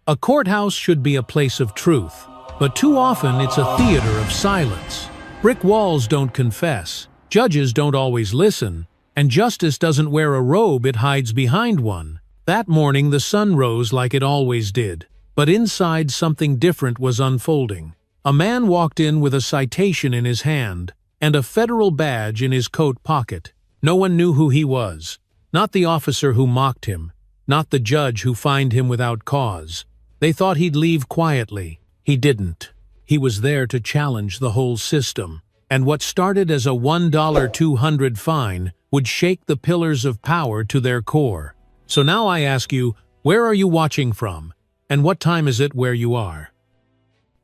A courthouse should be a place of truth, but too often it's a theater of silence. Brick walls don't confess, judges don't always listen, and justice doesn't wear a robe, it hides behind one. That morning the sun rose like it always did, but inside something different was unfolding. A man walked in with a citation in his hand and a federal badge in his coat pocket. No one knew who he was. Not the officer who mocked him, not the judge who fined him without cause. They thought he'd leave quietly. He didn't. He was there to challenge the whole system. And what started as a $1.200 fine would shake the pillars of power to their core. So now I ask you, where are you watching from? And what time is it where you are?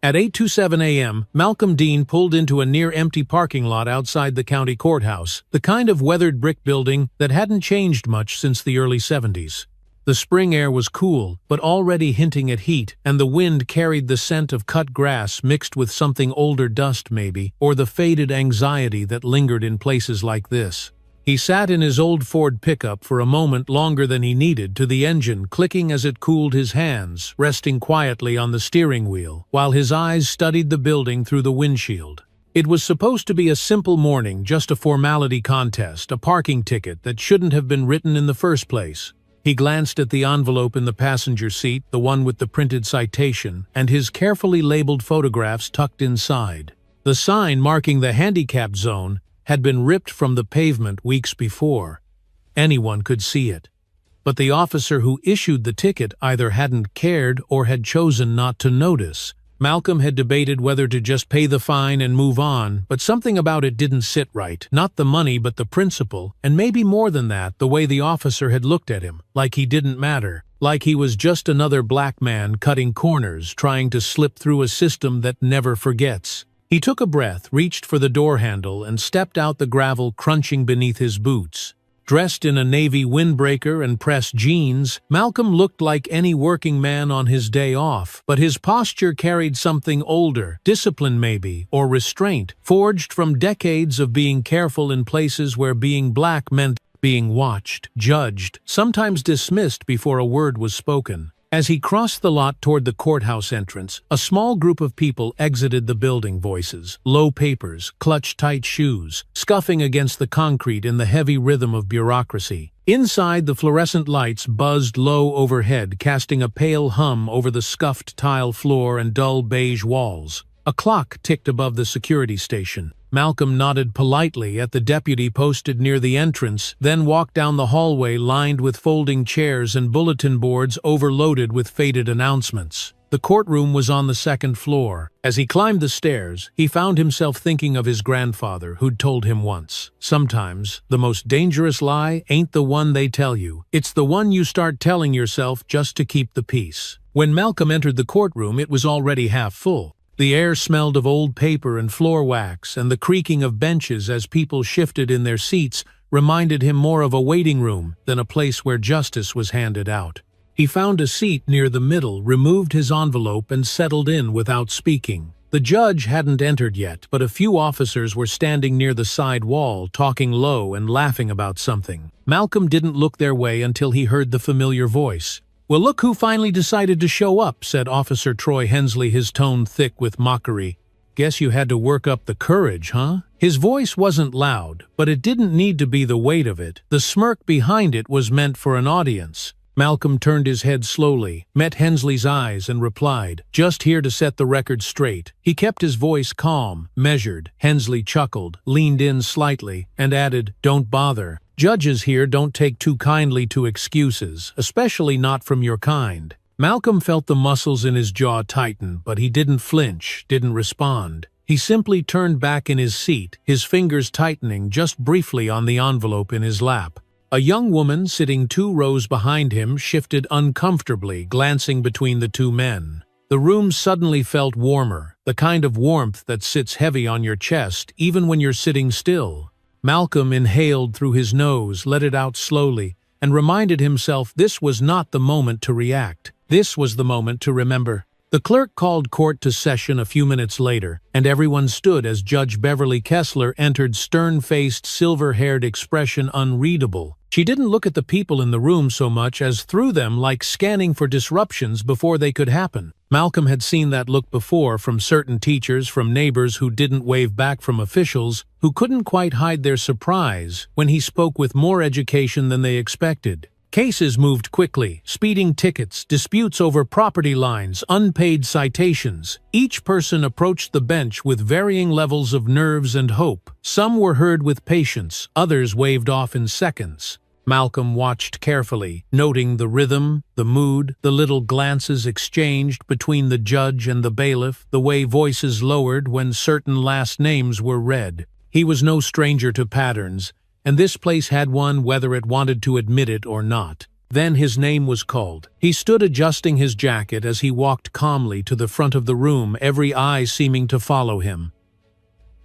At 8:27 a.m., Malcolm Dean pulled into a near-empty parking lot outside the county courthouse, the kind of weathered brick building that hadn't changed much since the early 70s. The spring air was cool, but already hinting at heat, and the wind carried the scent of cut grass mixed with something older dust maybe, or the faded anxiety that lingered in places like this. He sat in his old Ford pickup for a moment longer than he needed, to the engine clicking as it cooled his hands, resting quietly on the steering wheel, while his eyes studied the building through the windshield. It was supposed to be a simple morning, just a formality contest, a parking ticket that shouldn't have been written in the first place. He glanced at the envelope in the passenger seat, the one with the printed citation, and his carefully labeled photographs tucked inside. The sign marking the handicap zone had been ripped from the pavement weeks before. Anyone could see it. But the officer who issued the ticket either hadn't cared or had chosen not to notice. Malcolm had debated whether to just pay the fine and move on, but something about it didn't sit right. Not the money, but the principle, and maybe more than that, the way the officer had looked at him, like he didn't matter, like he was just another black man cutting corners, trying to slip through a system that never forgets. He took a breath, reached for the door handle, and stepped out, the gravel crunching beneath his boots. Dressed in a navy windbreaker and pressed jeans, Malcolm looked like any working man on his day off, but his posture carried something older, discipline maybe, or restraint, forged from decades of being careful in places where being black meant being watched, judged, sometimes dismissed before a word was spoken. As he crossed the lot toward the courthouse entrance, a small group of people exited the building, voices, low papers, clutch-tight shoes, scuffing against the concrete in the heavy rhythm of bureaucracy. Inside, the fluorescent lights buzzed low overhead, casting a pale hum over the scuffed tile floor and dull beige walls. A clock ticked above the security station. Malcolm nodded politely at the deputy posted near the entrance, then walked down the hallway lined with folding chairs and bulletin boards overloaded with faded announcements. The courtroom was on the second floor. As he climbed the stairs, he found himself thinking of his grandfather, who'd told him once, "Sometimes, the most dangerous lie ain't the one they tell you. It's the one you start telling yourself just to keep the peace." When Malcolm entered the courtroom, it was already half full. The air smelled of old paper and floor wax, and the creaking of benches as people shifted in their seats reminded him more of a waiting room than a place where justice was handed out. He found a seat near the middle, removed his envelope, and settled in without speaking. The judge hadn't entered yet, but a few officers were standing near the side wall, talking low and laughing about something. Malcolm didn't look their way until he heard the familiar voice. "Well, look who finally decided to show up," said Officer Troy Hensley, his tone thick with mockery. "Guess you had to work up the courage, huh?" His voice wasn't loud, but it didn't need to be the weight of it. The smirk behind it was meant for an audience. Malcolm turned his head slowly, met Hensley's eyes, and replied, "Just here to set the record straight." He kept his voice calm, measured. Hensley chuckled, leaned in slightly, and added, "Don't bother. Judges here don't take too kindly to excuses, especially not from your kind." Malcolm felt the muscles in his jaw tighten, but he didn't flinch, didn't respond. He simply turned back in his seat, his fingers tightening just briefly on the envelope in his lap. A young woman sitting 2 rows behind him shifted uncomfortably, glancing between the 2 men. The room suddenly felt warmer, the kind of warmth that sits heavy on your chest even when you're sitting still. Malcolm inhaled through his nose, let it out slowly, and reminded himself this was not the moment to react. This was the moment to remember. The clerk called court to session a few minutes later, and everyone stood as Judge Beverly Kessler entered, stern-faced, silver-haired expression unreadable. She didn't look at the people in the room so much as through them, like scanning for disruptions before they could happen. Malcolm had seen that look before, from certain teachers, from neighbors who didn't wave back, from officials who couldn't quite hide their surprise when he spoke with more education than they expected. Cases moved quickly: speeding tickets, disputes over property lines, unpaid citations. Each person approached the bench with varying levels of nerves and hope. Some were heard with patience, others waved off in seconds. Malcolm watched carefully, noting the rhythm, the mood, the little glances exchanged between the judge and the bailiff, the way voices lowered when certain last names were read. He was no stranger to patterns, and this place had one whether it wanted to admit it or not. Then his name was called. He stood adjusting his jacket as he walked calmly to the front of the room, every eye seeming to follow him.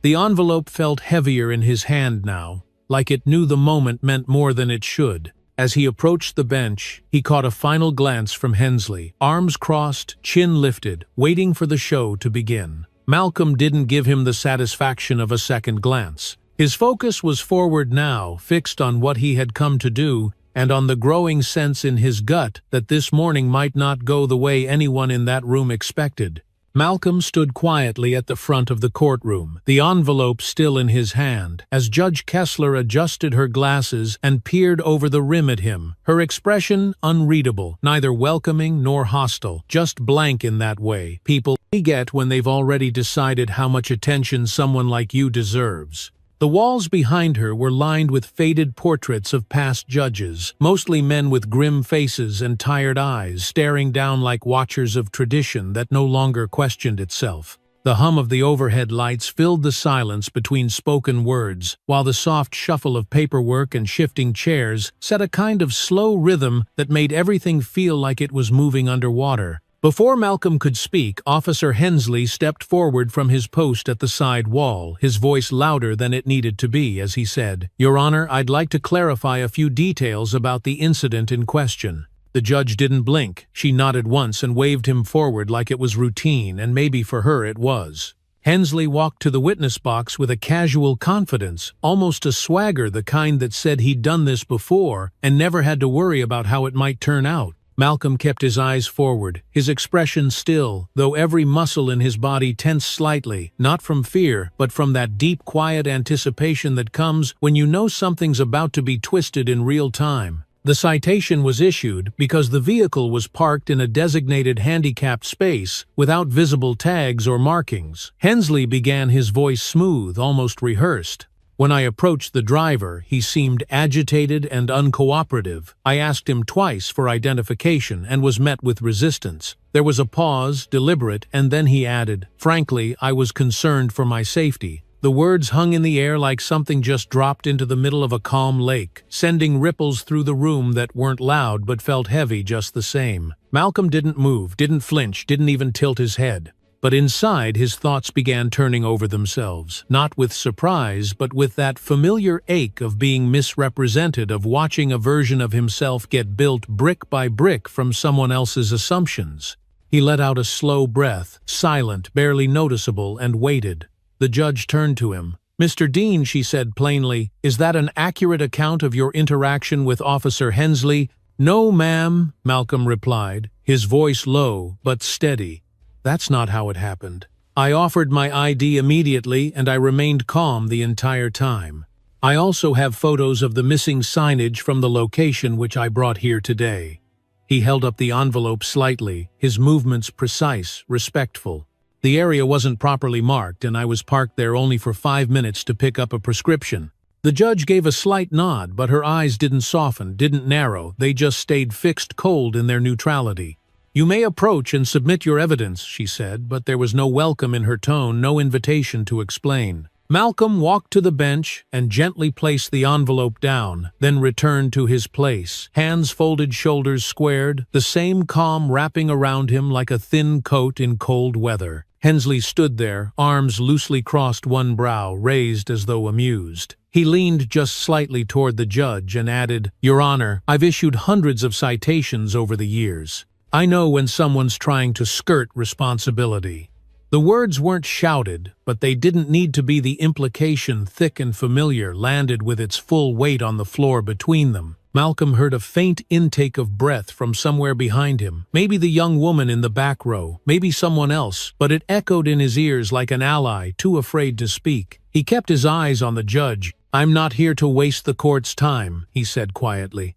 The envelope felt heavier in his hand now, like it knew the moment meant more than it should. As he approached the bench, he caught a final glance from Hensley, arms crossed, chin lifted, waiting for the show to begin. Malcolm didn't give him the satisfaction of a second glance. His focus was forward now, fixed on what he had come to do, and on the growing sense in his gut that this morning might not go the way anyone in that room expected. Malcolm stood quietly at the front of the courtroom, the envelope still in his hand, as Judge Kessler adjusted her glasses and peered over the rim at him, her expression unreadable, neither welcoming nor hostile, just blank in that way people get when they've already decided how much attention someone like you deserves. The walls behind her were lined with faded portraits of past judges, mostly men with grim faces and tired eyes, staring down like watchers of tradition that no longer questioned itself. The hum of the overhead lights filled the silence between spoken words, while the soft shuffle of paperwork and shifting chairs set a kind of slow rhythm that made everything feel like it was moving underwater. Before Malcolm could speak, Officer Hensley stepped forward from his post at the side wall, his voice louder than it needed to be as he said, "Your Honor, I'd like to clarify a few details about the incident in question." The judge didn't blink. She nodded once and waved him forward like it was routine, and maybe for her it was. Hensley walked to the witness box with a casual confidence, almost a swagger, the kind that said he'd done this before and never had to worry about how it might turn out. Malcolm kept his eyes forward, his expression still, though every muscle in his body tensed slightly, not from fear, but from that deep, quiet anticipation that comes when you know something's about to be twisted in real time. The citation was issued because the vehicle was parked in a designated handicapped space without visible tags or markings. Hensley began, his voice smooth, almost rehearsed. When I approached the driver, he seemed agitated and uncooperative. I asked him twice for identification and was met with resistance. There was a pause, deliberate, and then he added, "Frankly, I was concerned for my safety." The words hung in the air like something just dropped into the middle of a calm lake, sending ripples through the room that weren't loud but felt heavy just the same. Malcolm didn't move, didn't flinch, didn't even tilt his head. But inside, his thoughts began turning over themselves, not with surprise, but with that familiar ache of being misrepresented, of watching a version of himself get built brick by brick from someone else's assumptions. He let out a slow breath, silent, barely noticeable, and waited. The judge turned to him. "Mr. Dean," she said plainly, "is that an accurate account of your interaction with Officer Hensley?" "No, ma'am," Malcolm replied, his voice low but steady. "That's not how it happened. I offered my ID immediately and I remained calm the entire time. I also have photos of the missing signage from the location which I brought here today." He held up the envelope slightly, his movements precise, respectful. "The area wasn't properly marked and I was parked there only for 5 minutes to pick up a prescription." The judge gave a slight nod, but her eyes didn't soften, didn't narrow, they just stayed fixed cold in their neutrality. "You may approach and submit your evidence," she said, but there was no welcome in her tone, no invitation to explain. Malcolm walked to the bench and gently placed the envelope down, then returned to his place, hands folded, shoulders squared, the same calm wrapping around him like a thin coat in cold weather. Hensley stood there, arms loosely crossed, one brow raised as though amused. He leaned just slightly toward the judge and added, "Your Honor, I've issued hundreds of citations over the years. I know when someone's trying to skirt responsibility." The words weren't shouted, but they didn't need to be. The implication, thick and familiar, landed with its full weight on the floor between them. Malcolm heard a faint intake of breath from somewhere behind him. Maybe the young woman in the back row, maybe someone else, but it echoed in his ears like an ally, too afraid to speak. He kept his eyes on the judge. "I'm not here to waste the court's time," he said quietly.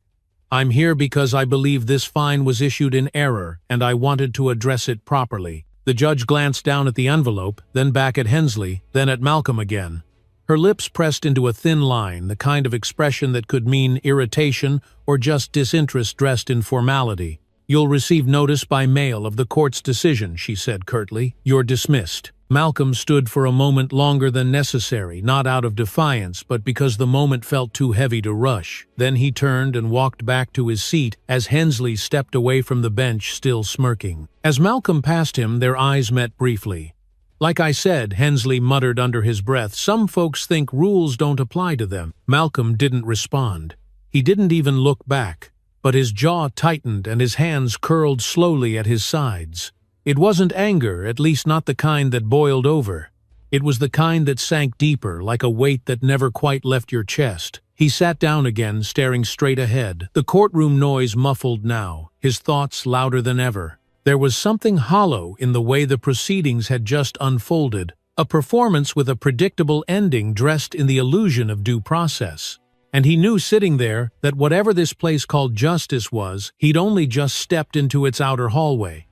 "I'm here because I believe this fine was issued in error, and I wanted to address it properly." The judge glanced down at the envelope, then back at Hensley, then at Malcolm again. Her lips pressed into a thin line, the kind of expression that could mean irritation or just disinterest dressed in formality. "You'll receive notice by mail of the court's decision," she said curtly. "You're dismissed." Malcolm stood for a moment longer than necessary, not out of defiance, but because the moment felt too heavy to rush. Then he turned and walked back to his seat as Hensley stepped away from the bench, still smirking. As Malcolm passed him, their eyes met briefly. "Like I said," Hensley muttered under his breath, "some folks think rules don't apply to them." Malcolm didn't respond. He didn't even look back, but his jaw tightened and his hands curled slowly at his sides. It wasn't anger, at least not the kind that boiled over. It was the kind that sank deeper, like a weight that never quite left your chest. He sat down again, staring straight ahead. The courtroom noise muffled now, his thoughts louder than ever. There was something hollow in the way the proceedings had just unfolded, a performance with a predictable ending dressed in the illusion of due process. And he knew sitting there that whatever this place called justice was, he'd only just stepped into its outer hallway.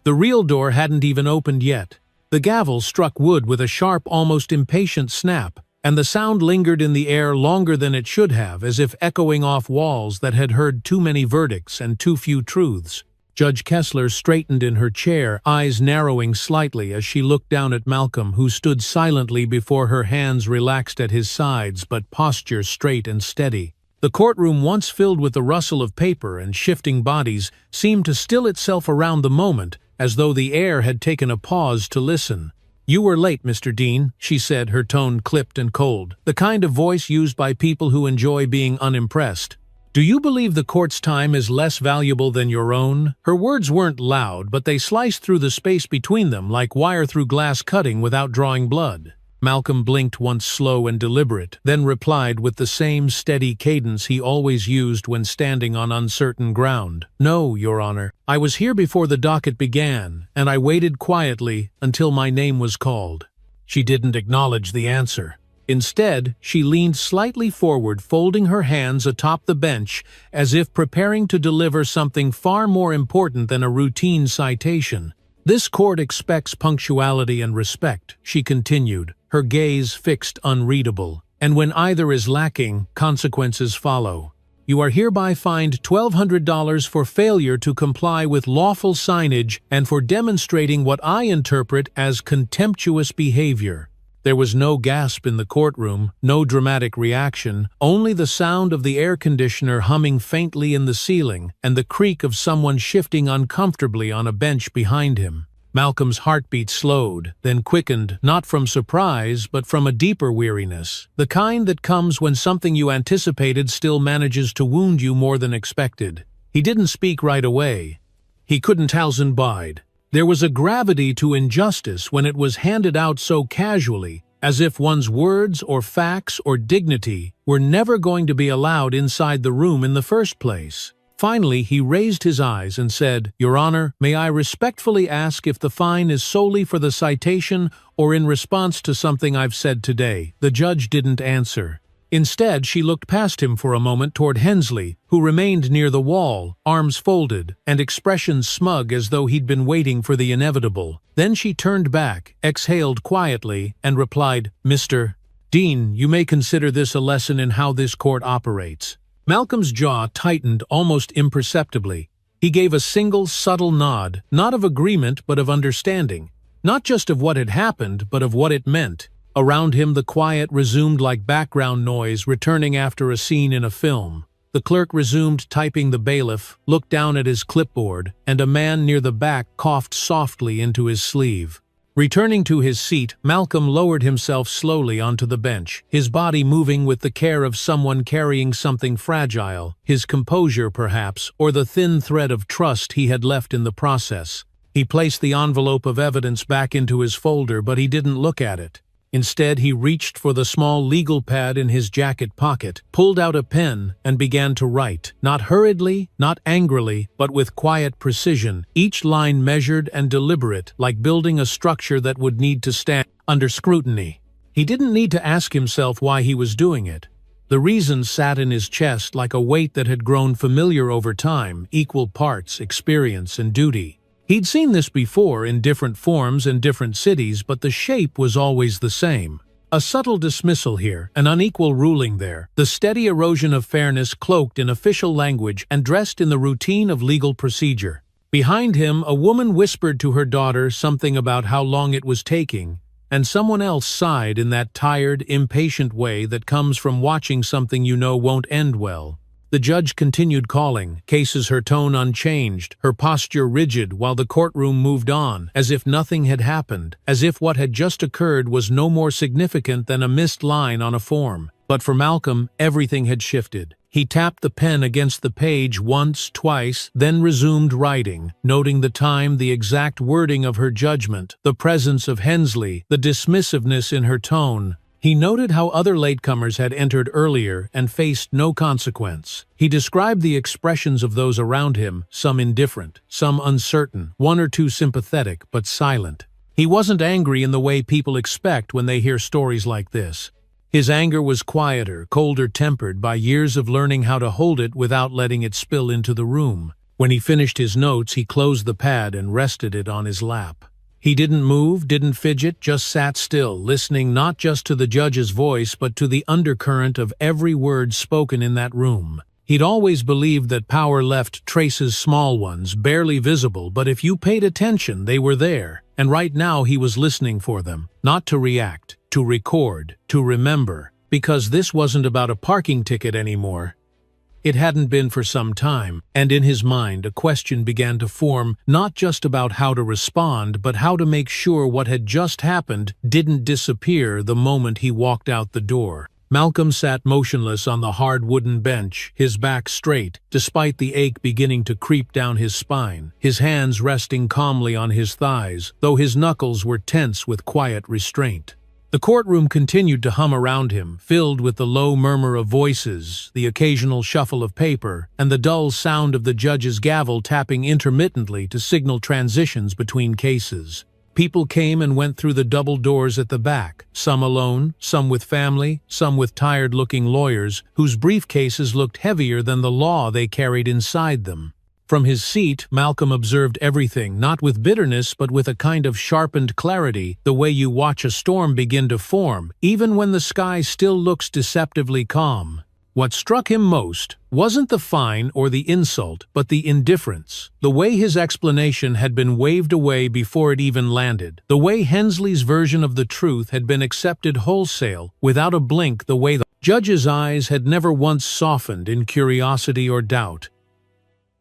The real door hadn't even opened yet. The gavel struck wood with a sharp, almost impatient snap, and the sound lingered in the air longer than it should have, as if echoing off walls that had heard too many verdicts and too few truths. Judge Kessler straightened in her chair, eyes narrowing slightly as she looked down at Malcolm, who stood silently before her, hands relaxed at his sides but posture straight and steady. The courtroom, once filled with the rustle of paper and shifting bodies, seemed to still itself around the moment, as though the air had taken a pause to listen. "You were late, Mr. Dean," she said, her tone clipped and cold, the kind of voice used by people who enjoy being unimpressed. "Do you believe the court's time is less valuable than your own?" Her words weren't loud, but they sliced through the space between them like wire through glass cutting without drawing blood. Malcolm blinked once, slow and deliberate, then replied with the same steady cadence he always used when standing on uncertain ground. "No, Your Honor. I was here before the docket began, and I waited quietly until my name was called." She didn't acknowledge the answer. Instead, she leaned slightly forward, folding her hands atop the bench, as if preparing to deliver something far more important than a routine citation. "This court expects punctuality and respect," she continued, her gaze fixed, unreadable. "And when either is lacking, consequences follow. You are hereby fined $1,200 for failure to comply with lawful signage and for demonstrating what I interpret as contemptuous behavior." There was no gasp in the courtroom, no dramatic reaction, only the sound of the air conditioner humming faintly in the ceiling and the creak of someone shifting uncomfortably on a bench behind him. Malcolm's heartbeat slowed, then quickened, not from surprise, but from a deeper weariness, the kind that comes when something you anticipated still manages to wound you more than expected. He didn't speak right away. He couldn't bide. There was a gravity to injustice when it was handed out so casually, as if one's words or facts or dignity were never going to be allowed inside the room in the first place. Finally, he raised his eyes and said, "Your Honor, may I respectfully ask if the fine is solely for the citation or in response to something I've said today?" The judge didn't answer. Instead, she looked past him for a moment toward Hensley, who remained near the wall, arms folded, and expression smug as though he'd been waiting for the inevitable. Then she turned back, exhaled quietly, and replied, "Mr. Dean, you may consider this a lesson in how this court operates." Malcolm's jaw tightened almost imperceptibly. He gave a single, subtle nod, not of agreement but of understanding, not just of what had happened, but of what it meant. Around him the quiet resumed like background noise returning after a scene in a film. The clerk resumed typing, the bailiff looked down at his clipboard, and a man near the back coughed softly into his sleeve. Returning to his seat, Malcolm lowered himself slowly onto the bench, his body moving with the care of someone carrying something fragile, his composure perhaps, or the thin thread of trust he had left in the process. He placed the envelope of evidence back into his folder, but he didn't look at it. Instead, he reached for the small legal pad in his jacket pocket, pulled out a pen, and began to write. Not hurriedly, not angrily, but with quiet precision, each line measured and deliberate, like building a structure that would need to stand under scrutiny. He didn't need to ask himself why he was doing it. The reason sat in his chest like a weight that had grown familiar over time, equal parts experience and duty. He'd seen this before in different forms and different cities, but the shape was always the same. A subtle dismissal here, an unequal ruling there, the steady erosion of fairness cloaked in official language and dressed in the routine of legal procedure. Behind him, a woman whispered to her daughter something about how long it was taking, and someone else sighed in that tired, impatient way that comes from watching something you know won't end well. The judge continued calling, cases her tone unchanged, her posture rigid while the courtroom moved on, as if nothing had happened, as if what had just occurred was no more significant than a missed line on a form. But for Malcolm, everything had shifted. He tapped the pen against the page once, twice, then resumed writing, noting the time, the exact wording of her judgment, the presence of Hensley, the dismissiveness in her tone. He noted how other latecomers had entered earlier and faced no consequence. He described the expressions of those around him, some indifferent, some uncertain, one or two sympathetic but silent. He wasn't angry in the way people expect when they hear stories like this. His anger was quieter, colder tempered by years of learning how to hold it without letting it spill into the room. When he finished his notes, he closed the pad and rested it on his lap. He didn't move, didn't fidget, just sat still, listening not just to the judge's voice but to the undercurrent of every word spoken in that room. He'd always believed that power left traces, small ones, barely visible, but if you paid attention, they were there. And right now he was listening for them, not to react, to record, to remember, because this wasn't about a parking ticket anymore. It hadn't been for some time, and in his mind a question began to form, not just about how to respond, but how to make sure what had just happened didn't disappear the moment he walked out the door. Malcolm sat motionless on the hard wooden bench, his back straight, despite the ache beginning to creep down his spine, his hands resting calmly on his thighs, though his knuckles were tense with quiet restraint. The courtroom continued to hum around him, filled with the low murmur of voices, the occasional shuffle of paper, and the dull sound of the judge's gavel tapping intermittently to signal transitions between cases. People came and went through the double doors at the back, some alone, some with family, some with tired-looking lawyers, whose briefcases looked heavier than the law they carried inside them. From his seat, Malcolm observed everything, not with bitterness but with a kind of sharpened clarity, the way you watch a storm begin to form, even when the sky still looks deceptively calm. What struck him most wasn't the fine or the insult, but the indifference. The way his explanation had been waved away before it even landed. The way Hensley's version of the truth had been accepted wholesale, without a blink, the way the judge's eyes had never once softened in curiosity or doubt.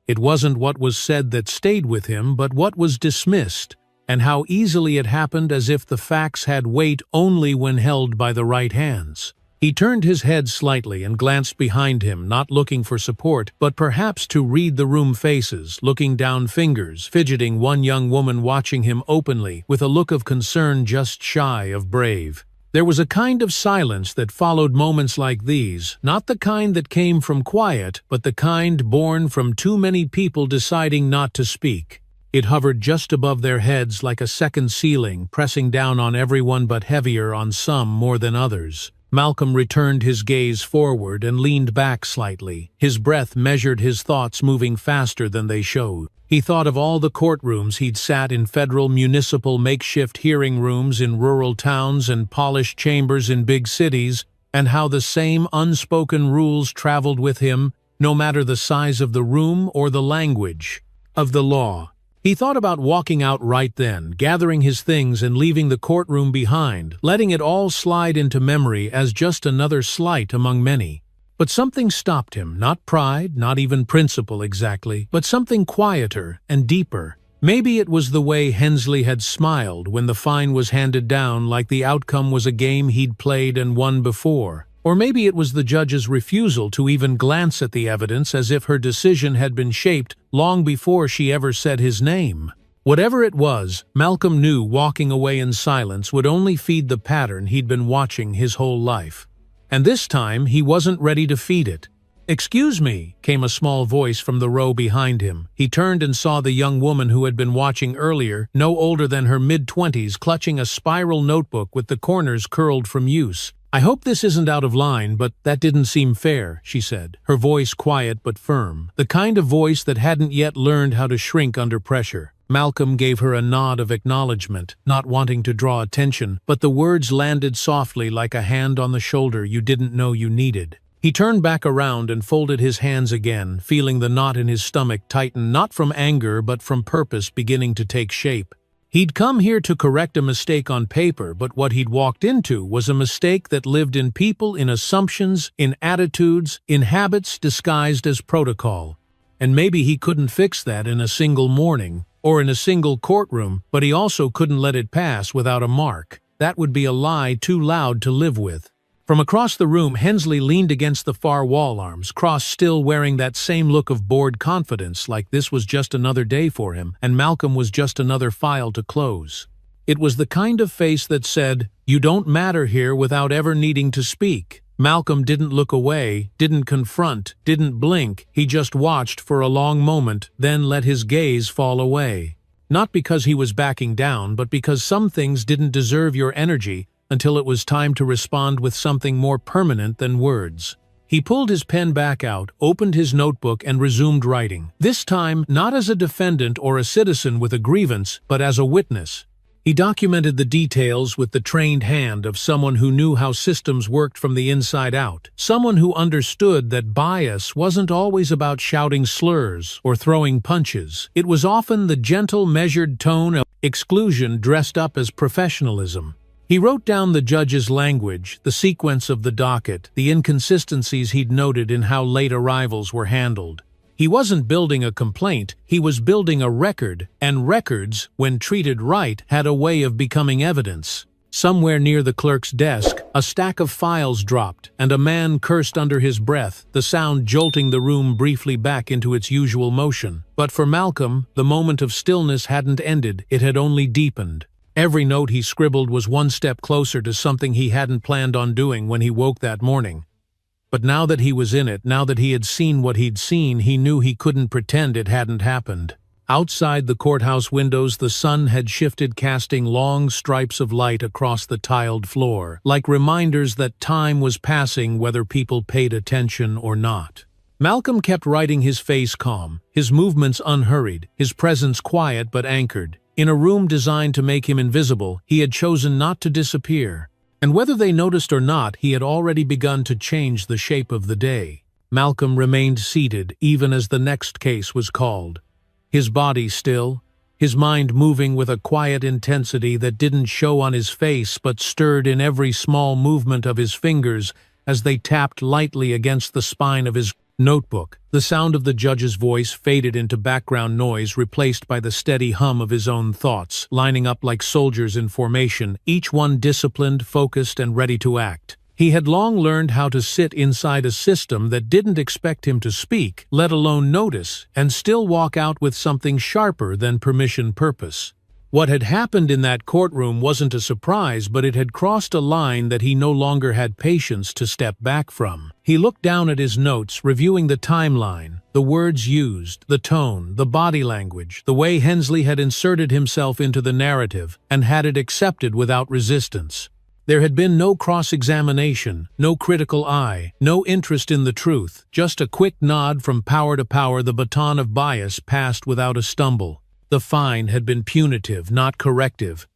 It wasn't what was said that stayed with him, but what was dismissed, and how easily it happened, as if the facts had weight only when held by the right hands. He turned his head slightly and glanced behind him, not looking for support, but perhaps to read the room faces, looking down fingers, fidgeting, one young woman watching him openly, with a look of concern just shy of brave. There was a kind of silence that followed moments like these, not the kind that came from quiet, but the kind born from too many people deciding not to speak. It hovered just above their heads like a second ceiling, pressing down on everyone but heavier on some more than others. Malcolm returned his gaze forward and leaned back slightly. His breath measured his thoughts, moving faster than they showed. He thought of all the courtrooms he'd sat in, federal, municipal, makeshift hearing rooms in rural towns and polished chambers in big cities, and how the same unspoken rules traveled with him, no matter the size of the room or the language of the law. He thought about walking out right then, gathering his things and leaving the courtroom behind, letting it all slide into memory as just another slight among many. But something stopped him, not pride, not even principle exactly, but something quieter and deeper. Maybe it was the way Hensley had smiled when the fine was handed down, like the outcome was a game he'd played and won before. Or maybe it was the judge's refusal to even glance at the evidence, as if her decision had been shaped long before she ever said his name. Whatever it was, Malcolm knew walking away in silence would only feed the pattern he'd been watching his whole life. And this time he wasn't ready to feed it. "Excuse me," came a small voice from the row behind him. He turned and saw the young woman who had been watching earlier, no older than her mid-20s, clutching a spiral notebook with the corners curled from use. "I hope this isn't out of line, but that didn't seem fair," she said, her voice quiet but firm, the kind of voice that hadn't yet learned how to shrink under pressure. Malcolm gave her a nod of acknowledgement, not wanting to draw attention, but the words landed softly like a hand on the shoulder you didn't know you needed. He turned back around and folded his hands again, feeling the knot in his stomach tighten, not from anger but from purpose beginning to take shape. He'd come here to correct a mistake on paper, but what he'd walked into was a mistake that lived in people, in assumptions, in attitudes, in habits disguised as protocol. And maybe he couldn't fix that in a single morning, or in a single courtroom, but he also couldn't let it pass without a mark. That would be a lie too loud to live with. From across the room, Hensley leaned against the far wall, arms crossed, still wearing that same look of bored confidence, like this was just another day for him, and Malcolm was just another file to close. It was the kind of face that said, "You don't matter here," without ever needing to speak. Malcolm didn't look away, didn't confront, didn't blink. He just watched for a long moment, then let his gaze fall away. Not because he was backing down, but because some things didn't deserve your energy until it was time to respond with something more permanent than words. He pulled his pen back out, opened his notebook, and resumed writing. This time, not as a defendant or a citizen with a grievance, but as a witness. He documented the details with the trained hand of someone who knew how systems worked from the inside out, someone who understood that bias wasn't always about shouting slurs or throwing punches. It was often the gentle, measured tone of exclusion dressed up as professionalism. He wrote down the judge's language, the sequence of the docket, the inconsistencies he'd noted in how late arrivals were handled. He wasn't building a complaint, he was building a record, and records, when treated right, had a way of becoming evidence. Somewhere near the clerk's desk, a stack of files dropped, and a man cursed under his breath, the sound jolting the room briefly back into its usual motion. But for Malcolm, the moment of stillness hadn't ended, it had only deepened. Every note he scribbled was one step closer to something he hadn't planned on doing when he woke that morning. But now that he was in it, now that he had seen what he'd seen, he knew he couldn't pretend it hadn't happened. Outside the courthouse windows, the sun had shifted, casting long stripes of light across the tiled floor, like reminders that time was passing whether people paid attention or not. Malcolm kept writing, his face calm, his movements unhurried, his presence quiet but anchored. In a room designed to make him invisible, he had chosen not to disappear. And whether they noticed or not, he had already begun to change the shape of the day. Malcolm remained seated even as the next case was called. His body still, his mind moving with a quiet intensity that didn't show on his face but stirred in every small movement of his fingers as they tapped lightly against the spine of his notebook. The sound of the judge's voice faded into background noise, replaced by the steady hum of his own thoughts, lining up like soldiers in formation, each one disciplined, focused, and ready to act. He had long learned how to sit inside a system that didn't expect him to speak, let alone notice, and still walk out with something sharper than permission purpose. What had happened in that courtroom wasn't a surprise, but it had crossed a line that he no longer had patience to step back from. He looked down at his notes, reviewing the timeline, the words used, the tone, the body language, the way Hensley had inserted himself into the narrative and had it accepted without resistance. There had been no cross-examination, no critical eye, no interest in the truth, just a quick nod from power to power. The baton of bias passed without a stumble. The fine had been punitive, not corrective.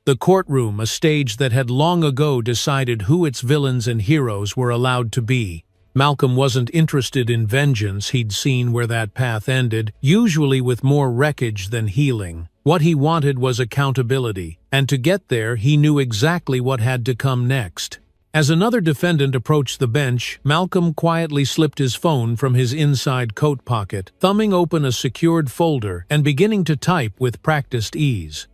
The courtroom, a stage that had long ago decided who its villains and heroes were allowed to be. Malcolm wasn't interested in vengeance. He'd seen where that path ended, usually with more wreckage than healing. What he wanted was accountability, and to get there, he knew exactly what had to come next. As another defendant approached the bench, Malcolm quietly slipped his phone from his inside coat pocket, thumbing open a secured folder and beginning to type with practiced ease.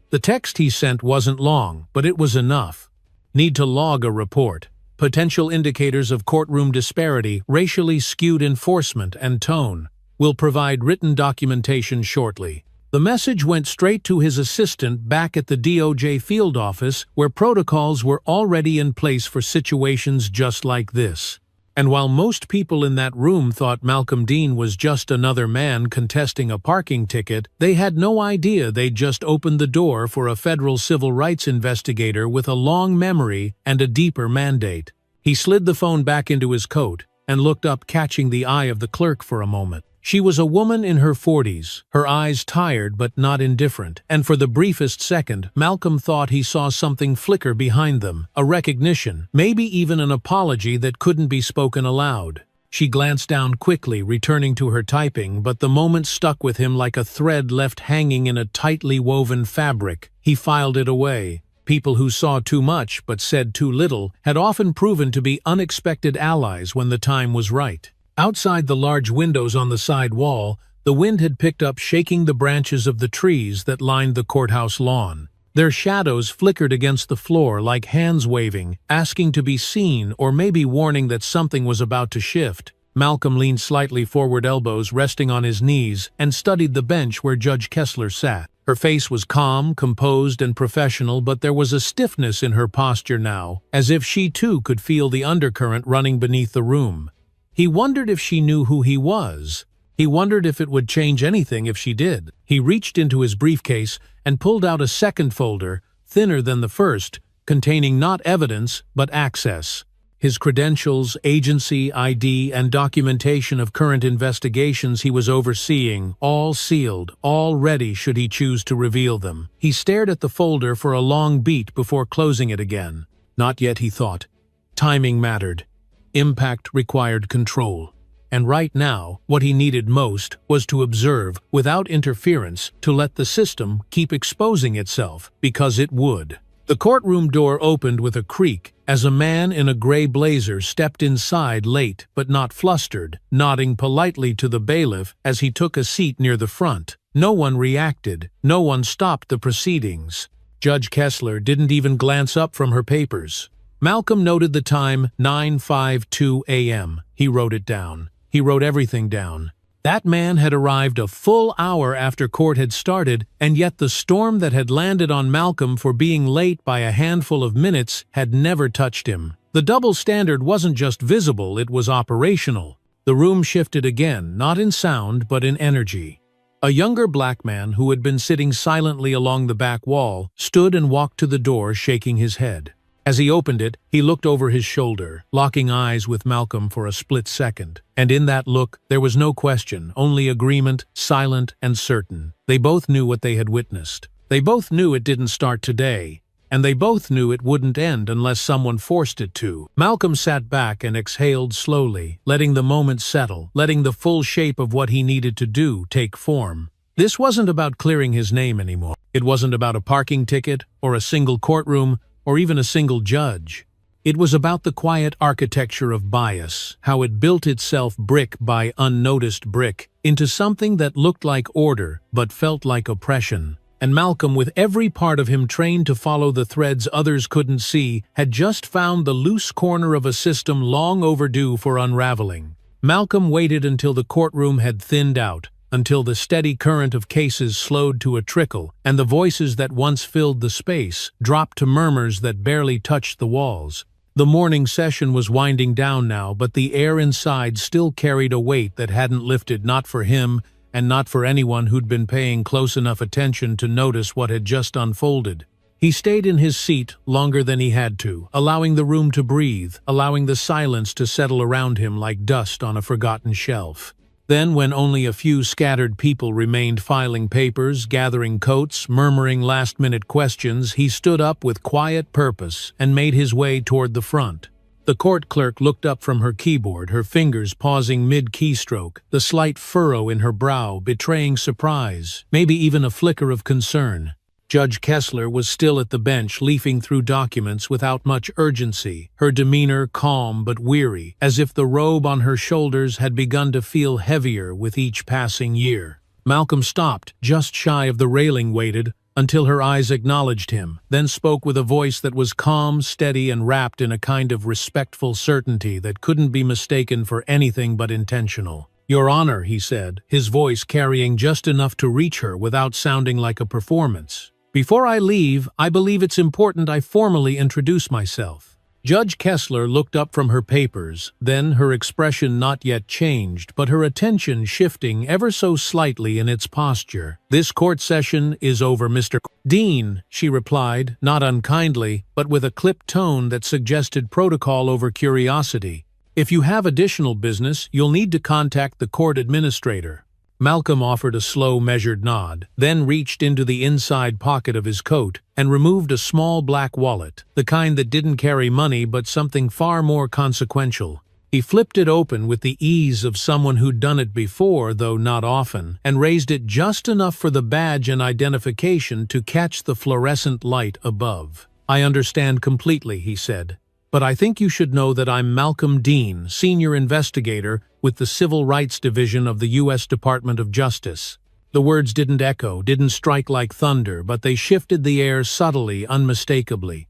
The text he sent wasn't long, but it was enough. Need to log a report. Potential indicators of courtroom disparity, racially skewed enforcement and tone. Will provide written documentation shortly. The message went straight to his assistant back at the DOJ field office, where protocols were already in place for situations just like this. And while most people in that room thought Malcolm Dean was just another man contesting a parking ticket, they had no idea they'd just opened the door for a federal civil rights investigator with a long memory and a deeper mandate. He slid the phone back into his coat and looked up, catching the eye of the clerk for a moment. She was a woman in her 40s, her eyes tired but not indifferent, and for the briefest second, Malcolm thought he saw something flicker behind them, a recognition, maybe even an apology that couldn't be spoken aloud. She glanced down quickly, returning to her typing, but the moment stuck with him like a thread left hanging in a tightly woven fabric. He filed it away. People who saw too much but said too little had often proven to be unexpected allies when the time was right. Outside the large windows on the side wall, the wind had picked up, shaking the branches of the trees that lined the courthouse lawn. Their shadows flickered against the floor like hands waving, asking to be seen or maybe warning that something was about to shift. Malcolm leaned slightly forward, elbows resting on his knees, and studied the bench where Judge Kessler sat. Her face was calm, composed, and professional, but there was a stiffness in her posture now, as if she too could feel the undercurrent running beneath the room. He wondered if she knew who he was. He wondered if it would change anything if she did. He reached into his briefcase and pulled out a second folder, thinner than the first, containing not evidence but access. His credentials, agency, ID, and documentation of current investigations he was overseeing, all sealed, all ready should he choose to reveal them. He stared at the folder for a long beat before closing it again. Not yet, he thought. Timing mattered. Impact required control. And right now, what he needed most was to observe, without interference, to let the system keep exposing itself, because it would. The courtroom door opened with a creak as a man in a gray blazer stepped inside, late but not flustered, nodding politely to the bailiff as he took a seat near the front. No one reacted. No one stopped the proceedings. Judge Kessler didn't even glance up from her papers. Malcolm noted the time, 9:52 a.m. He wrote it down. He wrote everything down. That man had arrived a full hour after court had started, and yet the storm that had landed on Malcolm for being late by a handful of minutes had never touched him. The double standard wasn't just visible, it was operational. The room shifted again, not in sound but in energy. A younger black man who had been sitting silently along the back wall stood and walked to the door, shaking his head. As he opened it, he looked over his shoulder, locking eyes with Malcolm for a split second. And in that look, there was no question, only agreement, silent and certain. They both knew what they had witnessed. They both knew it didn't start today. And they both knew it wouldn't end unless someone forced it to. Malcolm sat back and exhaled slowly, letting the moment settle, letting the full shape of what he needed to do take form. This wasn't about clearing his name anymore. It wasn't about a parking ticket, or a single courtroom, or even a single judge. It was about the quiet architecture of bias, how it built itself brick by unnoticed brick into something that looked like order but felt like oppression. And Malcolm, with every part of him trained to follow the threads others couldn't see, had just found the loose corner of a system long overdue for unraveling. Malcolm waited until the courtroom had thinned out, until the steady current of cases slowed to a trickle, and the voices that once filled the space dropped to murmurs that barely touched the walls. The morning session was winding down now, but the air inside still carried a weight that hadn't lifted, not for him, and not for anyone who'd been paying close enough attention to notice what had just unfolded. He stayed in his seat longer than he had to, allowing the room to breathe, allowing the silence to settle around him like dust on a forgotten shelf. Then, when only a few scattered people remained filing papers, gathering coats, murmuring last-minute questions, he stood up with quiet purpose and made his way toward the front. The court clerk looked up from her keyboard, her fingers pausing mid-keystroke, the slight furrow in her brow betraying surprise, maybe even a flicker of concern. Judge Kessler was still at the bench, leafing through documents without much urgency, her demeanor calm but weary, as if the robe on her shoulders had begun to feel heavier with each passing year. Malcolm stopped, just shy of the railing, waited until her eyes acknowledged him, then spoke with a voice that was calm, steady, and wrapped in a kind of respectful certainty that couldn't be mistaken for anything but intentional. "Your Honor," he said, his voice carrying just enough to reach her without sounding like a performance. "Before I leave, I believe it's important I formally introduce myself." Judge Kessler looked up from her papers, then her expression not yet changed, but her attention shifting ever so slightly in its posture. "This court session is over, Mr. Dean," she replied, not unkindly, but with a clipped tone that suggested protocol over curiosity. "If you have additional business, you'll need to contact the court administrator." Malcolm offered a slow, measured nod, then reached into the inside pocket of his coat and removed a small black wallet, the kind that didn't carry money but something far more consequential. He flipped it open with the ease of someone who'd done it before, though not often, and raised it just enough for the badge and identification to catch the fluorescent light above. "I understand completely," he said. "But I think you should know that I'm Malcolm Dean, senior investigator with the Civil Rights Division of the U.S. Department of Justice." The words didn't echo, didn't strike like thunder, but they shifted the air subtly, unmistakably.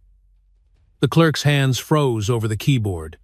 The clerk's hands froze over the keyboard.